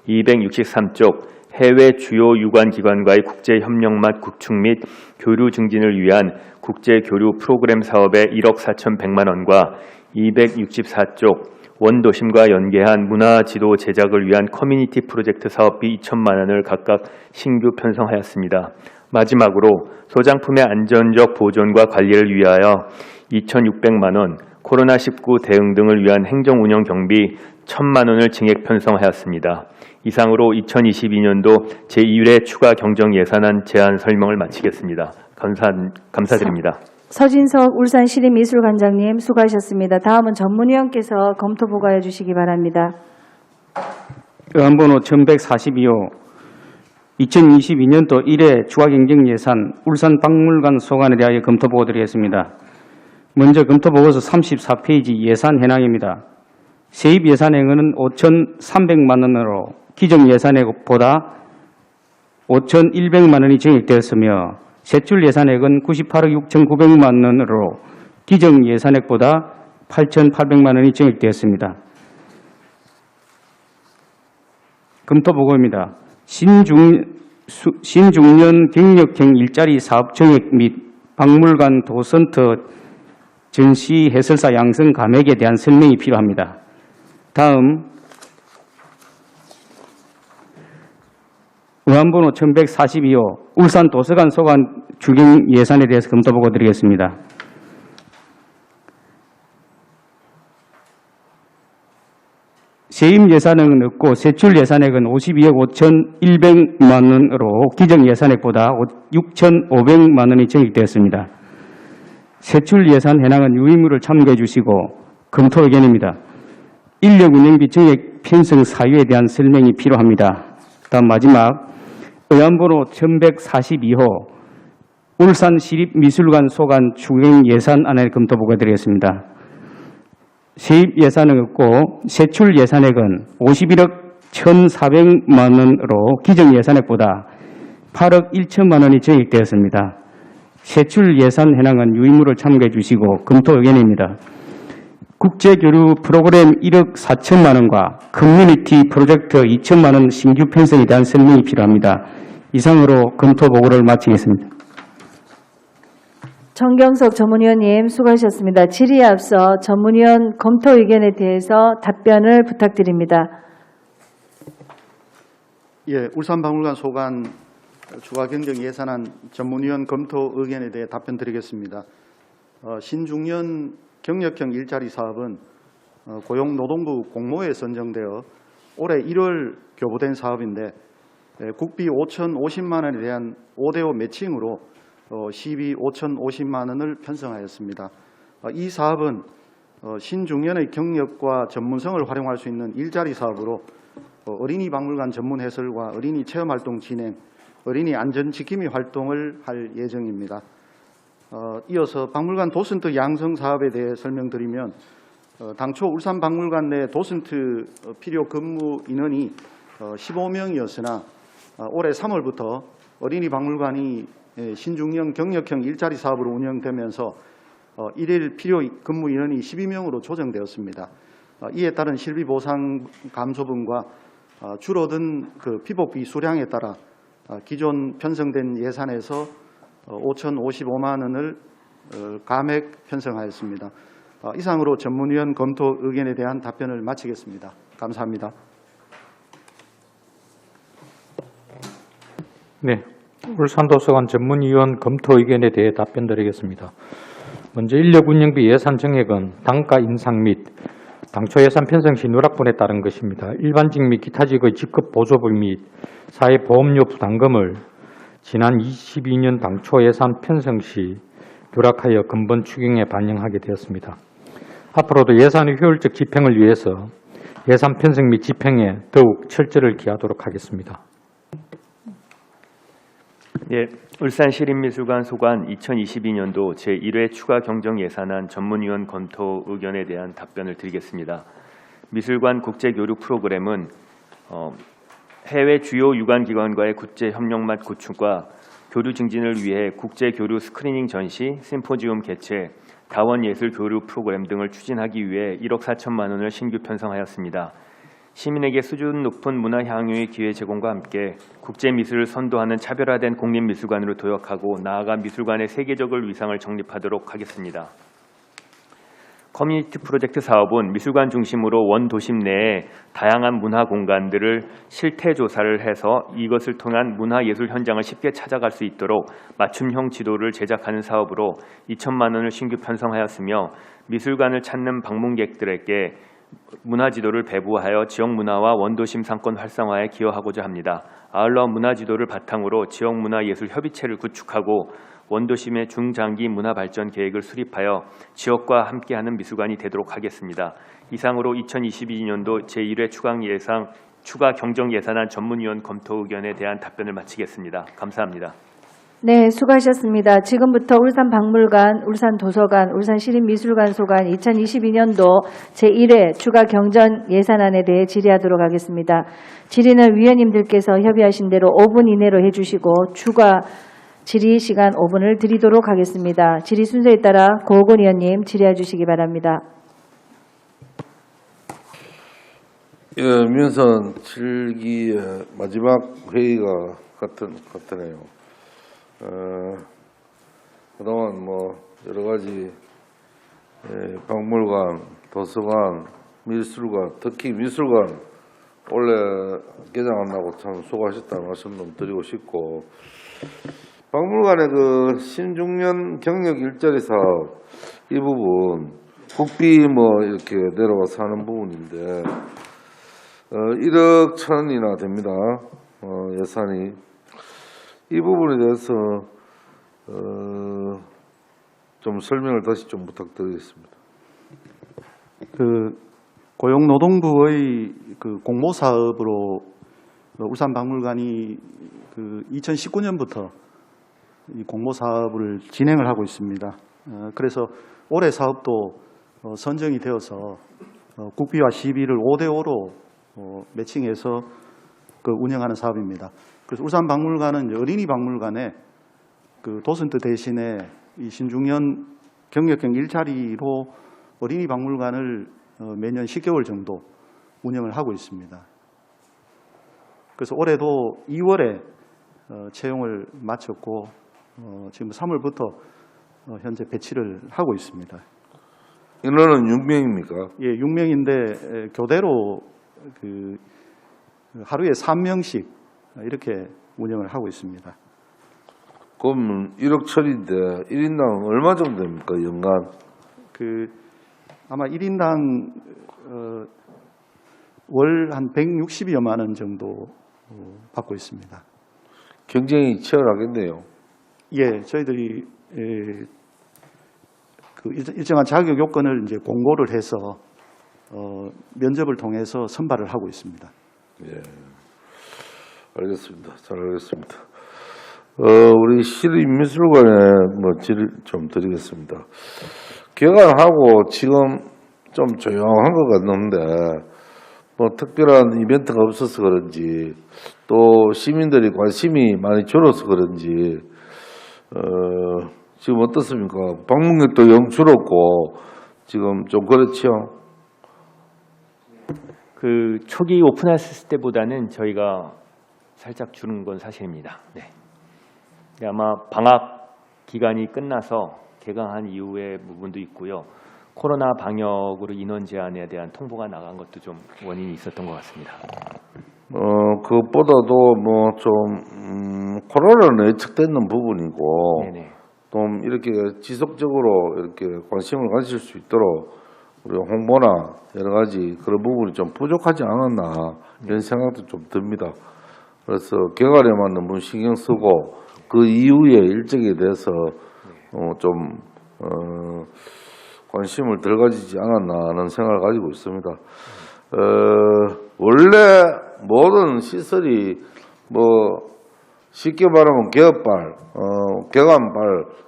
263쪽 해외 주요 유관기관과의 국제협력 및 구축 및 교류 증진을 위한 국제교류 프로그램 사업에 1억 4,100만 원과 264쪽 원도심과 연계한 문화지도 제작을 위한 커뮤니티 프로젝트 사업비 2천만 원을 각각 신규 편성하였습니다. 마지막으로 소장품의 안전적 보존과 관리를 위하여 2,600만 원, 코로나19 대응 등을 위한 행정운영 경비 1,000만 원을 증액 편성하였습니다. 이상으로 2022년도 제2회 추가 경정 예산안 제안 설명을 마치겠습니다. 감사드립니다. 서진석 울산시립미술관장님 수고하셨습니다. 다음은 전문위원께서 검토 보고해 주시기 바랍니다. 의안번호 1142호 2022년도 1회 추가 경정 예산 울산박물관 소관에 대하여 검토 보고 드리겠습니다. 먼저 검토 보고서 34페이지 예산 현황입니다. 세입 예산액은 5,300만 원으로 기존 예산액보다 5,100만 원이 증액되었으며 세출 예산액은 98억 6,900만 원으로 기존 예산액보다 8,800만 원이 증액되었습니다. 검토 보고입니다. 신중년 경력형 일자리 사업 정액 및 박물관 도슨터 전시 해설사 양성 감액에 대한 설명이 필요합니다. 다음 의안번호 1142호 울산도서관 소관 추경 예산에 대해서 검토 보고 드리겠습니다. 세입 예산액은 없고 세출 예산액은 52억 5,100만 원으로 기존 예산액보다 6,500만 원이 증액되었습니다. 세출 예산 현황은 유의무를 참고해 주시고 검토 의견입니다. 인력 운영비 증액 편성 사유에 대한 설명이 필요합니다. 다음 마지막 의안번호 1142호 울산시립미술관 소관 추경 예산안을 검토 보고 드리겠습니다. 세입 예산은 없고 세출 예산액은 51억 1,400만 원으로 기존 예산액보다 8억 1천만 원이 증액되었습니다. 세출 예산 현황은 유의무를 참고해 주시고 검토 의견입니다. 국제교류 프로그램 1억 4천만 원과 커뮤니티 프로젝트 2천만 원 신규 편성에 대한 설명이 필요합니다. 이상으로 검토 보고를 마치겠습니다. 정경석 전문위원님 수고하셨습니다. 질의에 앞서 전문위원 검토 의견에 대해서 답변을 부탁드립니다. 예, 울산박물관 소관 추가 경정 예산안 전문위원 검토 의견에 대해 답변 드리겠습니다. 신중년 경력형 일자리 사업은 고용노동부 공모에 선정되어 올해 1월 교부된 사업인데 국비 5,050만 원에 대한 5대5 매칭으로 시비 5,050만 원을 편성하였습니다. 이 사업은 신중년의 경력과 전문성을 활용할 수 있는 일자리 사업으로 어린이 박물관 전문 해설과 어린이 체험활동 진행, 어린이 안전지킴이 활동을 할 예정입니다. 이어서 박물관 도슨트 양성 사업에 대해 설명드리면 당초 울산박물관 내 도슨트 필요 근무 인원이 15명이었으나 올해 3월부터 어린이 박물관이 신중년 경력형 일자리 사업으로 운영되면서 일일 필요 근무 인원이 12명으로 조정되었습니다. 이에 따른 실비 보상 감소분과 줄어든 그 피복비 수량에 따라 기존 편성된 예산에서 5,055만 원을 감액 편성하였습니다. 이상으로 전문위원 검토 의견에 대한 답변을 마치겠습니다. 감사합니다. 네, 울산도서관 전문위원 검토 의견에 대해 답변드리겠습니다. 먼저 인력 운영비 예산 정액은 단가 인상 및 당초 예산 편성 시 누락분에 따른 것입니다. 일반직 및 기타직의 직급 보조비 및 사회보험료 부담금을 지난 22년 당초 예산 편성 시 누락하여 근본 추경에 반영하게 되었습니다. 앞으로도 예산의 효율적 집행을 위해서 예산 편성 및 집행에 더욱 철저를 기하도록 하겠습니다. 예, 울산시립미술관 소관 2022년도 제1회 추가 경정 예산안 전문위원 검토 의견에 대한 답변을 드리겠습니다. 미술관 국제교류 프로그램은 해외 주요 유관기관과의 국제협력 및 구축과 교류 증진을 위해 국제교류 스크리닝 전시, 심포지움 개최, 다원예술 교류 프로그램 등을 추진하기 위해 1억 4천만 원을 신규 편성하였습니다. 시민에게 수준 높은 문화 향유의 기회 제공과 함께 국제미술을 선도하는 차별화된 공립미술관으로 도약하고 나아가 미술관의 세계적인 위상을 정립하도록 하겠습니다. 커뮤니티 프로젝트 사업은 미술관 중심으로 원 도심 내에 다양한 문화 공간들을 실태 조사를 해서 이것을 통한 문화예술 현장을 쉽게 찾아갈 수 있도록 맞춤형 지도를 제작하는 사업으로 2천만 원을 신규 편성하였으며 미술관을 찾는 방문객들에게 문화지도를 배부하여 지역문화와 원도심 상권 활성화에 기여하고자 합니다. 아울러 문화지도를 바탕으로 지역문화예술협의체를 구축하고 원도심의 중장기 문화발전 계획을 수립하여 지역과 함께하는 미술관이 되도록 하겠습니다. 이상으로 2022년도 제1회 추가 경정 예산안 전문위원 검토 의견에 대한 답변을 마치겠습니다. 감사합니다. 네, 수고하셨습니다. 지금부터 울산박물관, 울산도서관, 울산시립미술관 소관 2022년도 제1회 추가 경정 예산안에 대해 질의하도록 하겠습니다. 질의는 위원님들께서 협의하신 대로 5분 이내로 해주시고 추가 질의 시간 5분을 드리도록 하겠습니다. 질의 순서에 따라 고호건 의원님 질의해 주시기 바랍니다. 예, 민선 7기의 마지막 회의가 같으네요. 그동안 여러 가지 박물관, 도서관, 미술관, 특히 미술관 원래 개장 안 나고 참 수고하셨다는 말씀 좀 드리고 싶고, 박물관의 그 신중년 경력 일자리 사업 이 부분 국비 이렇게 내려와서 하는 부분인데 1억 1,000이나 됩니다. 예산이. 이 부분에 대해서 좀 설명을 다시 좀 부탁드리겠습니다. 고용노동부의 공모 사업으로 울산박물관이 2019년부터 이 공모 사업을 진행을 하고 있습니다. 그래서 올해 사업도 선정이 되어서 국비와 시비를 5대5로 매칭해서 운영하는 사업입니다. 그래서 울산박물관은 어린이 박물관에 도슨트 대신에 이 신중년 경력형 일자리로 어린이 박물관을 매년 10개월 정도 운영을 하고 있습니다. 그래서 올해도 2월에 채용을 마쳤고 지금 3월부터 현재 배치를 하고 있습니다. 인원은 6명입니까? 예, 6명인데 교대로 하루에 3명씩 이렇게 운영을 하고 있습니다. 그럼 1억 1,000인데 1인당 얼마 정도 됩니까, 연간? 아마 1인당 월 한 160여만 원 정도 받고 있습니다. 경쟁이 치열하겠네요. 예, 저희들이 일정한 자격 요건을 이제 공고를 해서 면접을 통해서 선발을 하고 있습니다. 예, 알겠습니다. 잘 알겠습니다. 우리 시립미술관에 질의 좀 드리겠습니다. 개관하고 지금 좀 조용한 것 같는데 특별한 이벤트가 없어서 그런지 또 시민들이 관심이 많이 줄어서 그런지 지금 어떻습니까? 방문객도 영 줄었고 지금 좀 그렇죠? 초기 오픈했을 때보다는 저희가 살짝 줄은 건 사실입니다. 네. 아마 방학 기간이 끝나서 개강한 이후의 부분도 있고요. 코로나 방역으로 인원 제한에 대한 통보가 나간 것도 좀 원인이 있었던 것 같습니다. 그것보다도 좀 코로나는 예측되는 부분이고 네네. 좀 이렇게 지속적으로 이렇게 관심을 가질 수 있도록 우리 홍보나 여러 가지 그런 부분이 좀 부족하지 않았나 이런 생각도 좀 듭니다. 그래서 개괄에만 너무 신경 쓰고 그 이후에 일정에 대해서 관심을 덜 가지지 않았나 하는 생각을 가지고 있습니다. 원래 모든 시설이 쉽게 말하면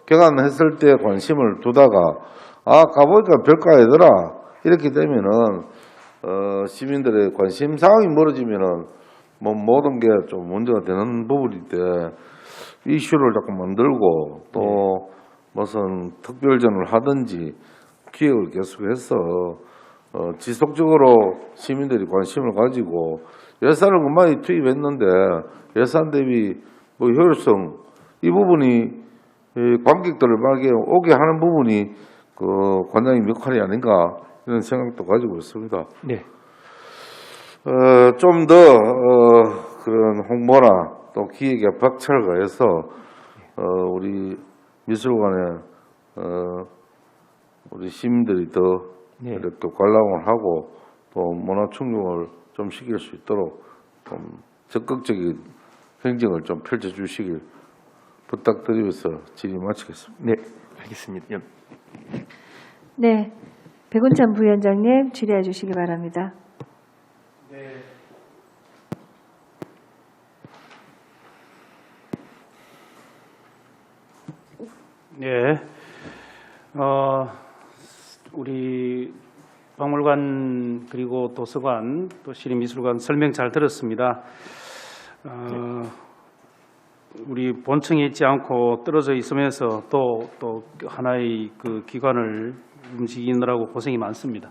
개관했을 때 관심을 두다가 가보니까 별거 아니더라 이렇게 되면은 시민들의 관심 사항이 멀어지면은 모든 게 좀 문제가 되는 부분인데 이슈를 자꾸 만들고 또 무슨 특별전을 하든지 기획을 계속해서 지속적으로 시민들이 관심을 가지고 예산을 많이 투입했는데 예산 대비 효율성 이 부분이 관객들을 오게 하는 부분이 그 관장님 역할이 아닌가 이런 생각도 가지고 있습니다. 네. 좀 더 그런 홍보나 또 기획에 박차를 가해서 우리 미술관에 우리 시민들이 더 네. 이렇게 관람을 하고 또 문화 충족을 좀 시킬 수 있도록 좀 적극적인 행정을 좀 펼쳐주시길 부탁드리면서 질의 마치겠습니다. 네, 알겠습니다. 네, 백운찬 부위원장님 질의해 주시기 바랍니다. 네, 우리 박물관 그리고 도서관 또 시립미술관 설명 잘 들었습니다. 우리 본청에 있지 않고 떨어져 있으면서 또 하나의 그 기관을 움직이느라고 고생이 많습니다.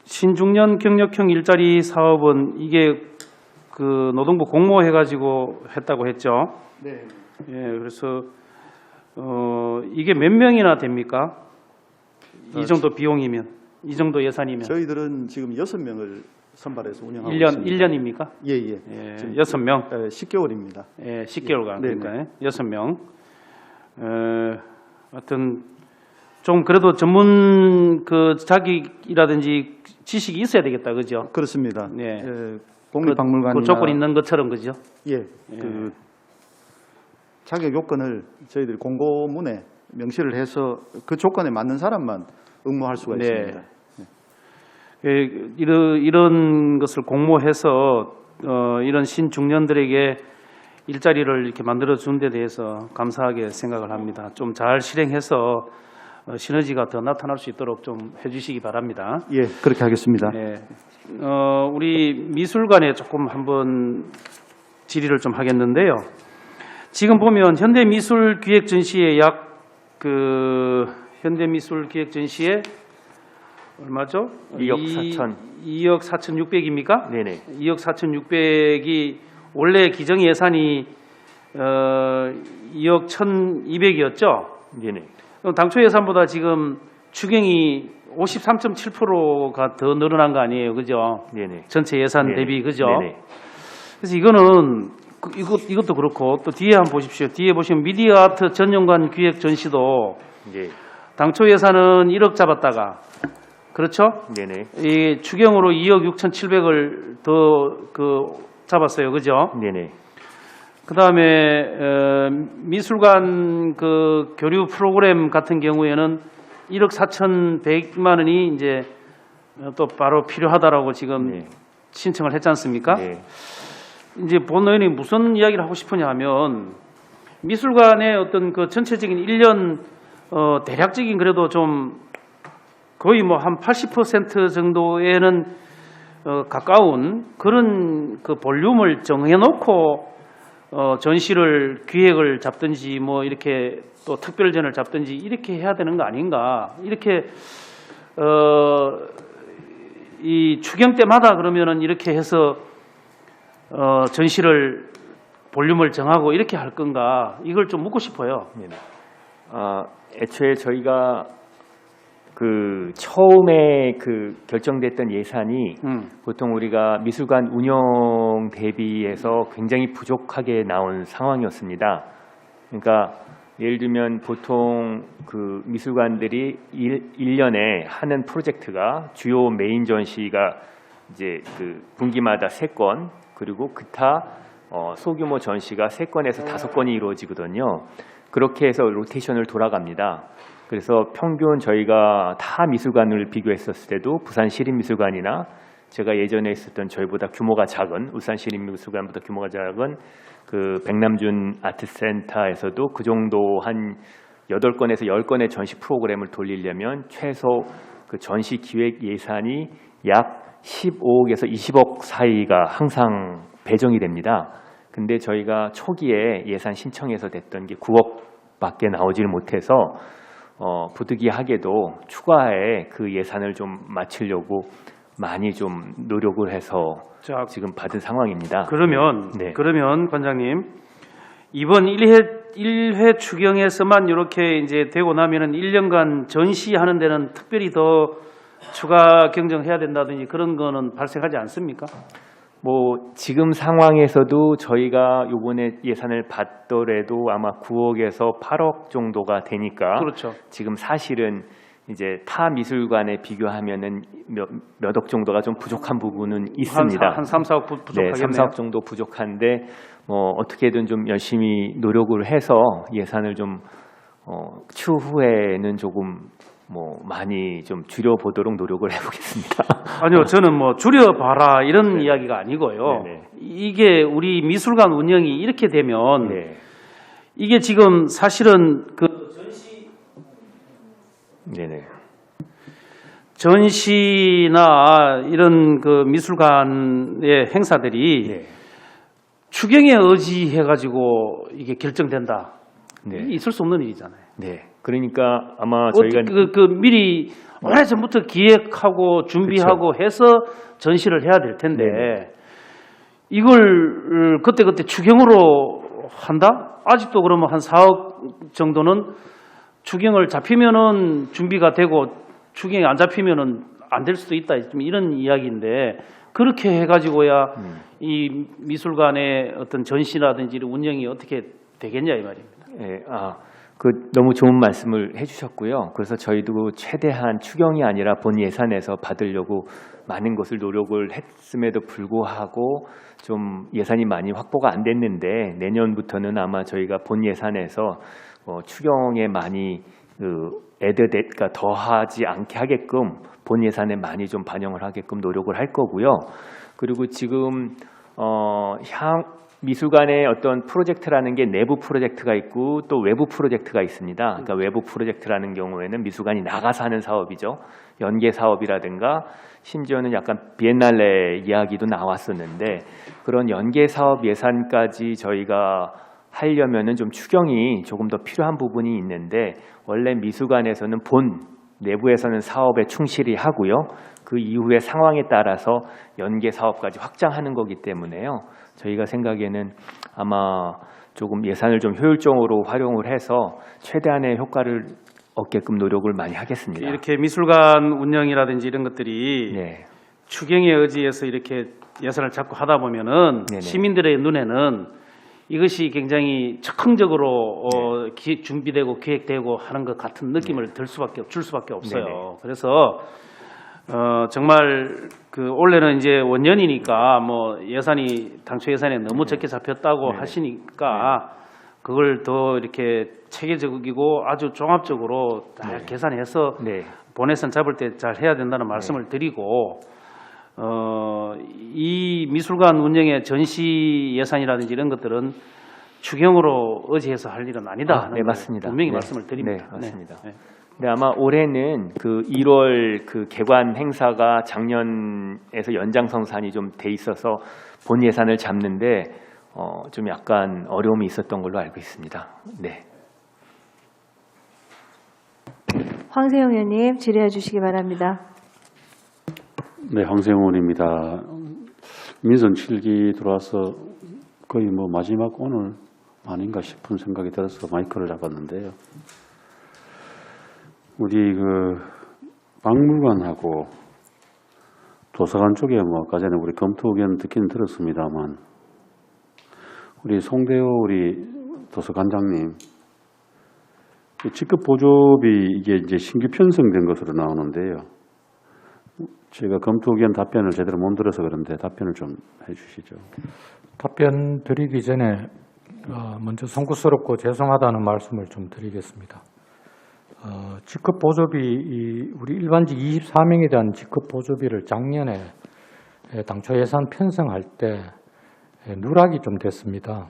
신중년 경력형 일자리 사업은 이게 그 노동부 공모해가지고 했다고 했죠. 네. 예, 그래서 이게 몇 명이나 됩니까? 이 정도 비용이면, 이 정도 예산이면. 저희들은 지금 6명을 선발해서 운영하고 있습니다. 1년입니까? 예. 예, 지금 6명. 10개월입니다. 예, 10개월간. 네, 그러니까 6명. 하여튼 좀 그래도 전문 그 자격이라든지 지식이 있어야 되겠다, 그죠? 그렇습니다. 네. 국립박물관이나 그 조건 있는 것처럼, 그죠? 예. 그 자격 요건을 저희들이 공고문에 명시를 해서 그 조건에 맞는 사람만 응모할 수가 네. 있습니다. 이런 것을 공모해서 이런 신중년들에게 일자리를 이렇게 만들어 준 데 대해서 감사하게 생각을 합니다. 좀 잘 실행해서 시너지가 더 나타날 수 있도록 좀 해주시기 바랍니다. 예, 그렇게 하겠습니다. 네. 우리 미술관에 조금 한번 질의를 좀 하겠는데요. 지금 보면 현대미술기획 전시회 현대미술 기획 전시회 얼마죠? 2억 4,600입니까? 네네. 2억 4,600이 원래 기정 예산이 2억 1,200이었죠? 네네. 그럼 당초 예산보다 지금 추경이 53.7%가 더 늘어난 거 아니에요, 그죠? 네네. 전체 예산 네네. 대비, 그죠? 네네. 그래서 이거는 이것도 그렇고 또 뒤에 한번 보십시오. 뒤에 보시면 미디어 아트 전용관 기획 전시도 네. 당초 예산은 1억 잡았다가 그렇죠? 네네. 이 추경으로 2억 6,700을 더 잡았어요, 그죠? 네네. 그다음에 미술관 그 교류 프로그램 같은 경우에는 1억 4,100만 원이 이제 또 바로 필요하다라고 지금 네. 신청을 했지 않습니까? 네. 이제 본 의원이 무슨 이야기를 하고 싶으냐 하면 미술관의 어떤 그 전체적인 1년 대략적인 그래도 좀 거의 뭐 한 80% 정도에는 가까운 그런 그 볼륨을 정해놓고 전시를 기획을 잡든지 뭐 이렇게 또 특별전을 잡든지 이렇게 해야 되는 거 아닌가 이렇게 이 추경 때마다 그러면은 이렇게 해서 전시를 볼륨을 정하고 이렇게 할 건가 이걸 좀 묻고 싶어요. 애초에 저희가 처음에 결정됐던 예산이 보통 우리가 미술관 운영 대비해서 굉장히 부족하게 나온 상황이었습니다. 그러니까 예를 들면 보통 미술관들이 1년에 하는 프로젝트가 주요 메인 전시가 이제 분기마다 3건, 그리고 기타 소규모 전시가 3건에서 5건이 이루어지거든요. 그렇게 해서 로테이션을 돌아갑니다. 그래서 평균 저희가 타 미술관을 비교했었을 때도 부산시립미술관이나 제가 예전에 있었던 저희보다 규모가 작은 울산시립미술관보다 규모가 작은 백남준 아트센터에서도 그 정도 한 8건에서 10건의 전시 프로그램을 돌리려면 최소 전시 기획 예산이 약 15억에서 20억 사이가 항상 배정이 됩니다. 근데 저희가 초기에 예산 신청해서 됐던 게 9억밖에 나오질 못해서 부득이하게도 추가에 그 예산을 좀 맞추려고 많이 좀 노력을 해서 지금 받은 상황입니다. 그러면 관장님, 이번 1회 추경에서만 이렇게 이제 되고 나면은 1년간 전시하는 데는 특별히 더 추가 경정해야 된다든지 그런 거는 발생하지 않습니까? 지금 상황에서도 저희가 이번에 예산을 받더라도 아마 9억에서 8억 정도가 되니까 그렇죠. 지금 사실은 이제 타 미술관에 비교하면은 몇 억 정도가 좀 부족한 부분은 있습니다. 한 3, 4억 부족하겠네요. 네, 3, 4억 정도 부족한데 어떻게든 좀 열심히 노력을 해서 예산을 좀 추후에는 조금 많이 좀 줄여보도록 노력을 해보겠습니다. 아니요, 저는 줄여봐라 이런 이야기가 아니고요. 네네. 이게 우리 미술관 운영이 이렇게 되면 네. 이게 지금 사실은 전시나 이런 미술관의 행사들이 추경에 의지해가지고 이게 결정된다. 이게 있을 수 없는 일이잖아요. 네. 그러니까 아마 저희가 미리 오래전부터 기획하고 준비하고 해서 전시를 해야 될 텐데 이걸 그때 추경으로 한다? 아직도 그러면 한 4억 정도는 추경을 잡히면은 준비가 되고 추경이 안 잡히면은 안 될 수도 있다. 이런 이야기인데 그렇게 해가지고야 이 미술관의 어떤 전시라든지 운영이 어떻게 되겠냐 이 말입니다. 네, 너무 좋은 말씀을 해주셨고요. 그래서 저희도 최대한 추경이 아니라 본 예산에서 받으려고 많은 것을 노력을 했음에도 불구하고 좀 예산이 많이 확보가 안 됐는데 내년부터는 아마 저희가 본 예산에서 추경에 많이 그러니까 더하지 않게 하게끔 본 예산에 많이 좀 반영을 하게끔 노력을 할 거고요. 그리고 지금 미술관의 어떤 프로젝트라는 게 내부 프로젝트가 있고 또 외부 프로젝트가 있습니다. 그러니까 외부 프로젝트라는 경우에는 미술관이 나가서 하는 사업이죠. 연계 사업이라든가 심지어는 약간 비엔날레 이야기도 나왔었는데 그런 연계 사업 예산까지 저희가 하려면은 좀 추경이 조금 더 필요한 부분이 있는데 원래 미술관에서는 내부에서는 사업에 충실히 하고요. 그 이후의 상황에 따라서 연계 사업까지 확장하는 거기 때문에요. 저희가 생각에는 아마 조금 예산을 좀 효율적으로 활용을 해서 최대한의 효과를 얻게끔 노력을 많이 하겠습니다. 이렇게 미술관 운영이라든지 이런 것들이 추경에 의지해서 이렇게 예산을 잡고 하다 보면은 시민들의 눈에는 이것이 굉장히 적극적으로 준비되고 기획되고 하는 것 같은 느낌을 줄 수밖에 없어요. 그래서 정말 올해는 이제 원년이니까 예산이 당초 예산에 너무 적게 잡혔다고 하시니까 그걸 더 이렇게 체계적이고 아주 종합적으로 잘 계산해서 본예산 잡을 때 잘 해야 된다는 말씀을 드리고 이 미술관 운영의 전시 예산이라든지 이런 것들은 추경으로 의지해서 할 일은 아니다 하는 맞습니다. 분명히 말씀을 드립니다. 네, 맞습니다. 네, 아마 올해는 1월 개관 행사가 작년에서 연장선상이 좀 돼 있어서 본 예산을 잡는데 좀 약간 어려움이 있었던 걸로 알고 있습니다. 네. 황세영 의원님 질의해 주시기 바랍니다. 네, 황세영 의원입니다. 민선 7기 들어와서 거의 마지막 오늘 아닌가 싶은 생각이 들어서 마이크를 잡았는데요. 우리 박물관하고 도서관 쪽에 뭐 아까 전에 우리 검토 의견 듣기는 들었습니다만 우리 송대호 우리 도서관장님 직급 보조비 이게 이제 신규 편성된 것으로 나오는데요. 제가 검토 의견 답변을 제대로 못 들어서 그런데 답변을 좀 해주시죠. 답변 드리기 전에 먼저 송구스럽고 죄송하다는 말씀을 좀 드리겠습니다. 직급 보조비 우리 일반직 24명에 대한 직급 보조비를 작년에 당초 예산 편성할 때 누락이 좀 됐습니다.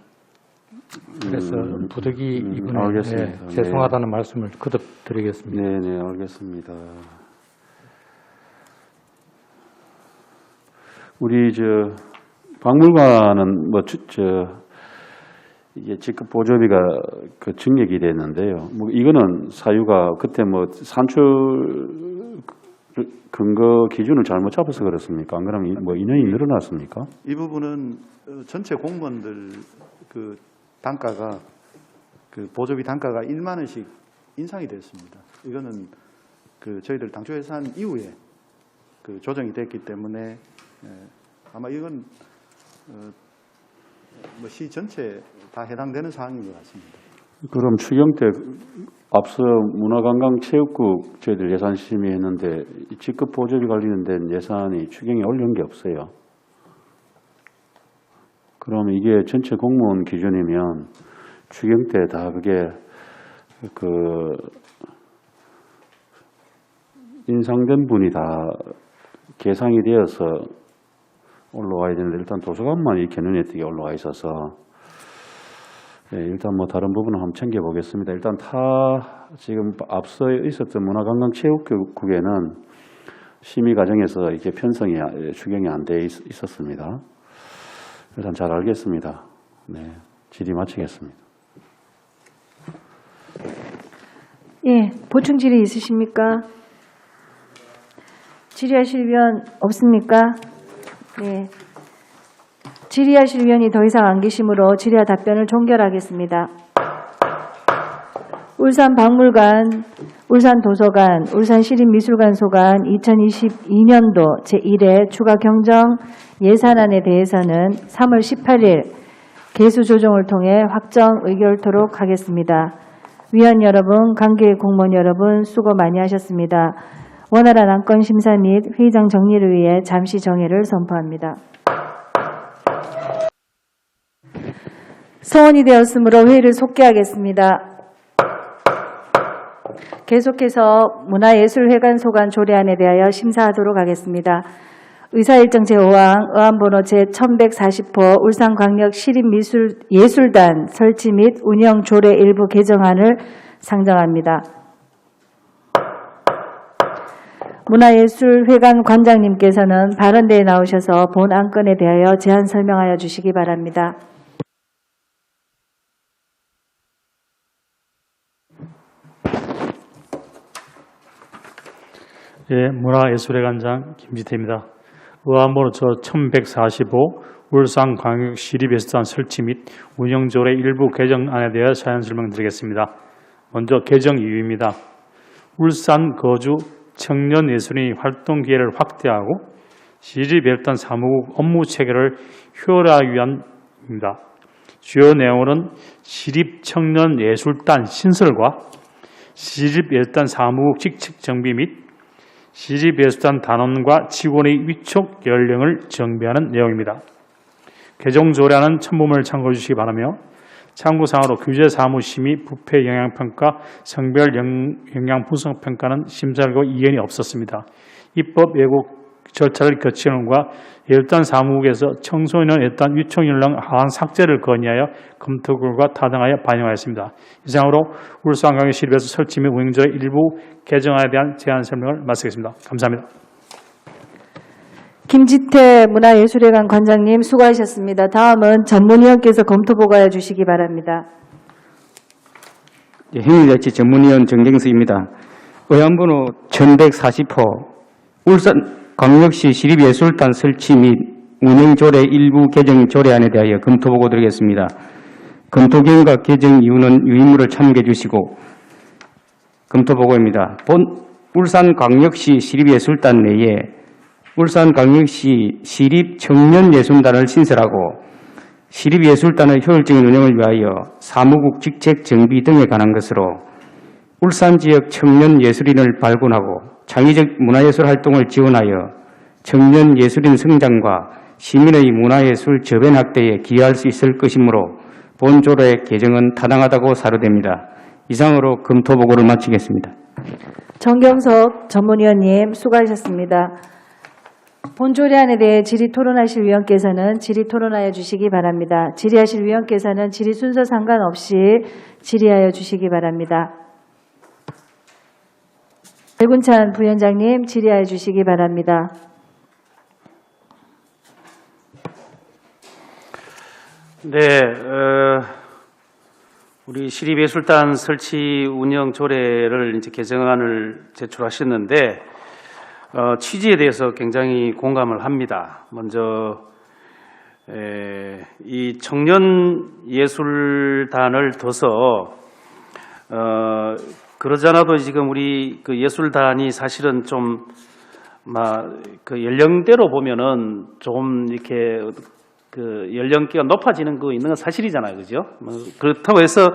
그래서 부득이 이번에 알겠습니다. 죄송하다는 말씀을 거듭 드리겠습니다. 네네 알겠습니다. 우리 박물관은 이게 직급 보조비가 증액이 됐는데요. 뭐 이거는 사유가 그때 뭐 산출 근거 기준을 잘못 잡아서 그렇습니까? 안 그러면 뭐 인원이 늘어났습니까? 이 부분은 전체 공무원들 그 단가가 보조비 단가가 1만 원씩 인상이 됐습니다. 이거는 저희들 당초 예산 이후에 조정이 됐기 때문에 아마 이건 시 전체 다 해당되는 사항인 것 같습니다. 그럼 추경 때 앞서 문화관광체육국 저희들 예산 심의했는데 직급 보조비 관련된 예산이 추경에 올려온 게 없어요. 그럼 이게 전체 공무원 기준이면 추경 때 다 그게 인상된 분이 다 계상이 되어서 올라와야 되는데 일단 도서관만 이 개념 혜택이 올라와 있어서 일단 뭐 다른 부분은 한번 챙겨보겠습니다. 일단 지금 앞서 있었던 문화관광체육국에는 심의 과정에서 이게 편성이 추경이 안 돼 있었습니다. 일단 잘 알겠습니다. 네, 질의 마치겠습니다. 예, 보충 질의 있으십니까? 질의하실 위원 없습니까? 네. 질의하실 위원이 더 이상 안 계시므로 질의와 답변을 종결하겠습니다. 울산박물관, 울산도서관, 울산시립미술관 소관 2022년도 제1회 추가 경정 예산안에 대해서는 3월 18일 개수 조정을 통해 확정 의결토록 하겠습니다. 위원 여러분, 관계 공무원 여러분 수고 많이 하셨습니다. 원활한 안건 심사 및 회의장 정리를 위해 잠시 정회를 선포합니다. 소원이 되었으므로 회의를 속개하겠습니다. 계속해서 문화예술회관 소관 조례안에 대하여 심사하도록 하겠습니다. 의사일정 제5항 의안번호 제1140호 울산광역시립예술단 설치 및 운영 조례 일부 개정안을 상정합니다. 문화예술회관 관장님께서는 발언대에 나오셔서 본 안건에 대하여 제안 설명하여 주시기 바랍니다. 예, 문화예술회관장 김지태입니다. 의안번호 저1145 울산광역시립예술단 설치 및 운영조례 일부 개정안에 대하여 사연 설명드리겠습니다. 먼저 개정 이유입니다. 울산 거주 청년 예술인의 활동 기회를 확대하고 시립예술단 사무국 업무 체계를 효율화하기 위함입니다. 주요 내용은 시립청년예술단 신설과 시립예술단 사무국 직책 정비 및 시립예술단 단원과 직원의 위촉 연령을 정비하는 내용입니다. 개정 조례안은 첨부문을 참고해 주시기 바라며 참고사항으로 규제사무심의 부패 영향평가, 성별 영향 분석평가는 심사 결과 이견이 없었습니다. 입법 예고 절차를 거치는 것과 예술단 사무국에서 청소년 예술단 위촉 연령 하한 삭제를 건의하여 검토 결과 타당하여 반영하였습니다. 이상으로 울산광역시립에서 설치 및 운영조례 일부 개정안에 대한 제안 설명을 마치겠습니다. 감사합니다. 김지태 문화예술회관 관장님 수고하셨습니다. 다음은 전문위원께서 검토 보고해 주시기 바랍니다. 행위자치 전문위원 정경수입니다. 의안번호 1140호 울산광역시 시립예술단 설치 및 운영조례 일부 개정 조례안에 대하여 검토보고 드리겠습니다. 검토 결과 개정 이유는 유인물을 참고해 주시고 검토보고입니다. 본 울산광역시 시립예술단 내에 울산광역시 시립청년예술단을 신설하고 시립예술단의 효율적인 운영을 위하여 사무국 직책 정비 등에 관한 것으로 울산 지역 청년 예술인을 발굴하고 창의적 문화예술 활동을 지원하여 청년 예술인 성장과 시민의 문화예술 저변 확대에 기여할 수 있을 것이므로 본조례 개정은 타당하다고 사료됩니다. 이상으로 검토 보고를 마치겠습니다. 정경석 전문위원님 수고하셨습니다. 본조례안에 대해 질의 토론하실 위원께서는 질의 토론하여 주시기 바랍니다. 질의하실 위원께서는 질의 순서 상관없이 질의하여 주시기 바랍니다. 백운찬 부위원장님 질의하여 주시기 바랍니다. 네, 우리 시립예술단 설치 운영 조례를 이제 개정안을 제출하셨는데 취지에 대해서 굉장히 공감을 합니다. 먼저 이 청년 예술단을 둬서 그러잖아도 지금 우리 그 예술단이 사실은 좀 그 연령대로 보면은 좀 이렇게 그 연령대가 높아지는 거 있는 건 사실이잖아요, 그죠? 그렇다고 해서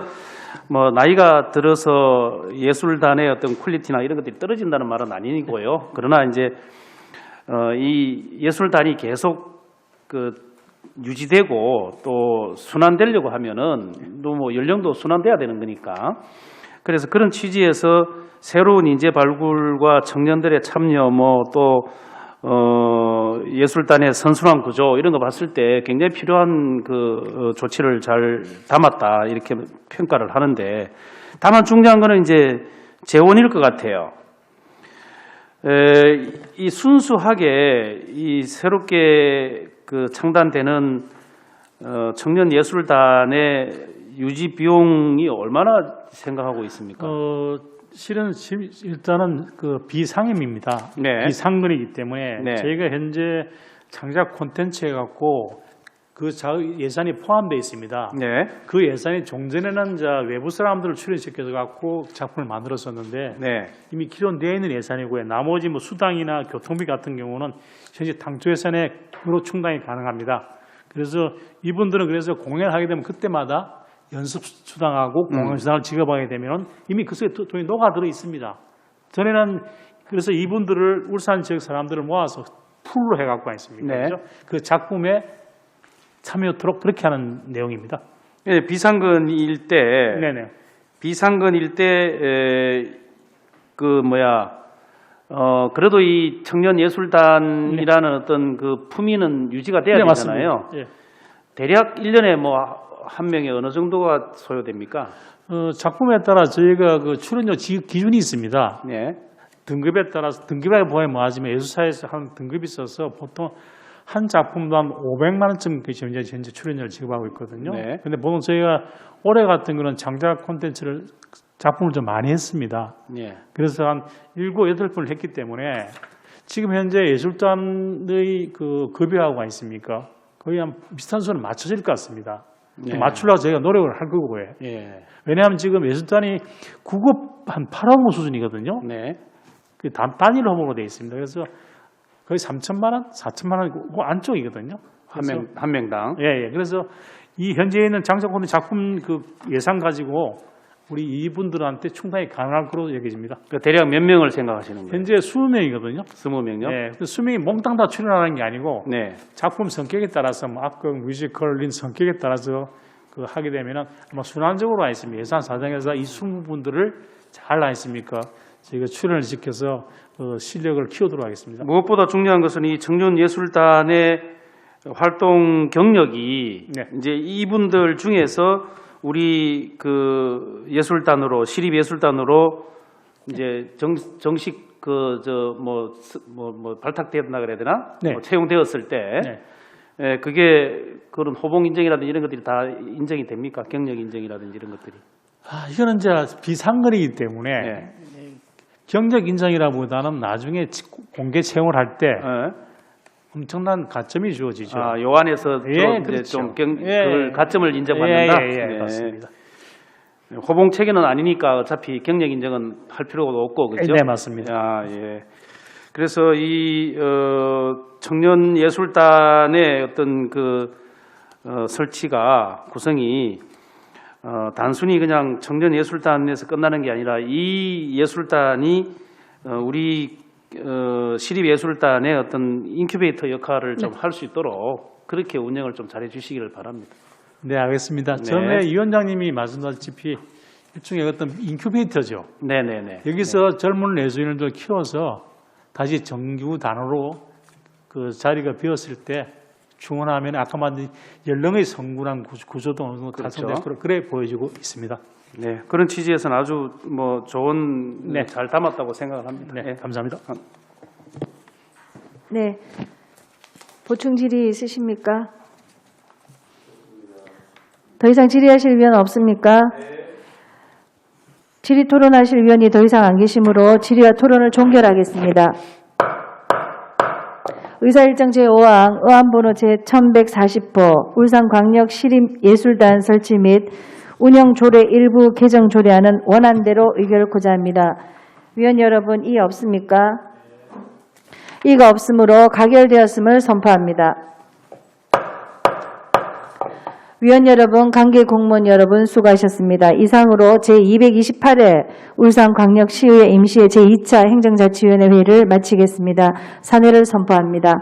나이가 들어서 예술단의 어떤 퀄리티나 이런 것들이 떨어진다는 말은 아니고요. 그러나 이제 이 예술단이 계속 그 유지되고 또 순환되려고 하면은 또 연령도 순환돼야 되는 거니까. 그래서 그런 취지에서 새로운 인재 발굴과 청년들의 참여 또 예술단의 선순환 구조 이런 거 봤을 때 굉장히 필요한 그 조치를 잘 담았다 이렇게 평가를 하는데 다만 중요한 거는 이제 재원일 것 같아요. 이 순수하게 이 새롭게 그 창단되는 청년 예술단의 유지 비용이 얼마나 생각하고 있습니까? 실은 일단은 그 비상임입니다. 네. 비상근이기 때문에 네. 저희가 현재 창작 콘텐츠에 갖고 그 예산이 포함되어 있습니다. 네. 그 예산이 종전에는 외부 사람들을 출연시켜서 갖고 작품을 만들었었는데 네. 이미 기존되어 있는 예산이고요. 나머지 수당이나 교통비 같은 경우는 현재 당초 예산으로 충당이 가능합니다. 그래서 이분들은 그래서 공연을 하게 되면 그때마다 연습 수당하고 공연 수당을 지급하게 되면 이미 그 속에 돈이 녹아들어 있습니다. 전에는 그래서 이분들을 울산 지역 사람들을 모아서 풀로 해갖고 있습니다. 네. 그렇죠? 그 작품에 참여토록 그렇게 하는 내용입니다. 네, 비상근일 때, 네네. 비상근일 때 그래도 이 청년 예술단이라는 어떤 그 품위는 유지가 돼야 되잖아요. 예. 대략 1년에 한 명이 어느 정도가 소요됩니까? 작품에 따라 저희가 그 출연료 기준이 있습니다. 네. 등급에 따라서 등급에 보면 하지만 예술사에서 한 등급이 있어서 보통 한 작품도 한 500만 원쯤 현재 출연료를 지급하고 있거든요. 네. 근데 보통 저희가 올해 같은 거는 장작 콘텐츠를 작품을 좀 많이 했습니다. 네. 그래서 한 7, 8분을 했기 때문에 지금 현재 예술단의 그 급여하고가 있습니까? 거의 한 비슷한 수는 맞춰질 것 같습니다. 네. 맞추려고 저희가 노력을 할 거고요. 예. 왜냐하면 지금 예술단이 9급 한 8학년 수준이거든요. 네. 그 단일 호목으로 되어 있습니다. 그래서 거의 3천만 원, 4천만 원 그 안쪽이거든요. 한 명당. 예. 그래서 이 현재 있는 장작콘텐 작품 그 예산 가지고 우리 이분들한테 충당이 가능할 거로 여겨집니다. 대략 몇 명을 생각하시는 거예요? 현재 20명이거든요. 20명요? 네. 20명이 몽땅 다 출연하는 게 아니고 네. 작품 성격에 따라서 악극, 뮤지컬인 성격에 따라서 그 하게 되면은 아마 순환적으로 하겠습니다. 예산 사정에서 이 20분들을 잘 하겠습니까? 저희가 출연을 시켜서 실력을 키우도록 하겠습니다. 무엇보다 중요한 것은 이 청년 예술단의 활동 경력이 네. 이제 이분들 중에서 우리 그 예술단으로 시립 예술단으로 이제 정식 발탁되었나 그래야 되나? 네. 채용되었을 때 네. 그게 그런 호봉 인정이라든지 이런 것들이 다 인정이 됩니까? 경력 인정이라든지 이런 것들이. 이거는 이제 비상근이기 때문에 네. 경력 인정이라보다는 나중에 공개 채용을 할 때 네. 엄청난 가점이 주어지죠. 요 안에서 예, 좀, 그렇죠. 그걸 가점을 인정받는다. 맞습니다. 호봉 체계는 아니니까 어차피 경력 인정은 할 필요가 없고 그죠? 네, 맞습니다. 아, 예. 그래서 이 청년 예술단의 어떤 그 설치가 구성이 단순히 그냥 청년 예술단에서 끝나는 게 아니라 이 예술단이 우리 시립 예술단의 어떤 인큐베이터 역할을 좀 할 수 있도록 그렇게 운영을 좀 잘해 주시기를 바랍니다. 네, 알겠습니다. 네. 전에 위원장님이 말씀하셨다시피 일종의 어떤 인큐베이터죠. 네네네. 여기서 젊은 예술인을 좀 키워서 다시 정규 단으로 그 자리가 비었을 때 충원하면 아까 말한 연령의 성분한 구조도 어느 정도 달성될 거로 그래 보여지고 있습니다. 네, 그런 취지에서는 아주 뭐 좋은 네. 잘 담았다고 생각을 합니다. 네, 감사합니다. 네. 보충 질의 있으십니까? 더 이상 질의하실 위원 없습니까? 질의 토론하실 위원이 더 이상 안 계시므로 질의와 토론을 종결하겠습니다. 의사일정 제5항 의안번호 제1140호 울산광역시립예술단 설치 및 운영 조례 일부 개정 조례안은 원안대로 의결코자 합니다. 위원 여러분, 이의 없습니까? 이의가 없으므로 가결되었음을 선포합니다. 위원 여러분, 관계 공무원 여러분 수고하셨습니다. 이상으로 제228회 울산광역시의회 임시회 제2차 행정자치위원회 회의를 마치겠습니다. 사퇴를 선포합니다.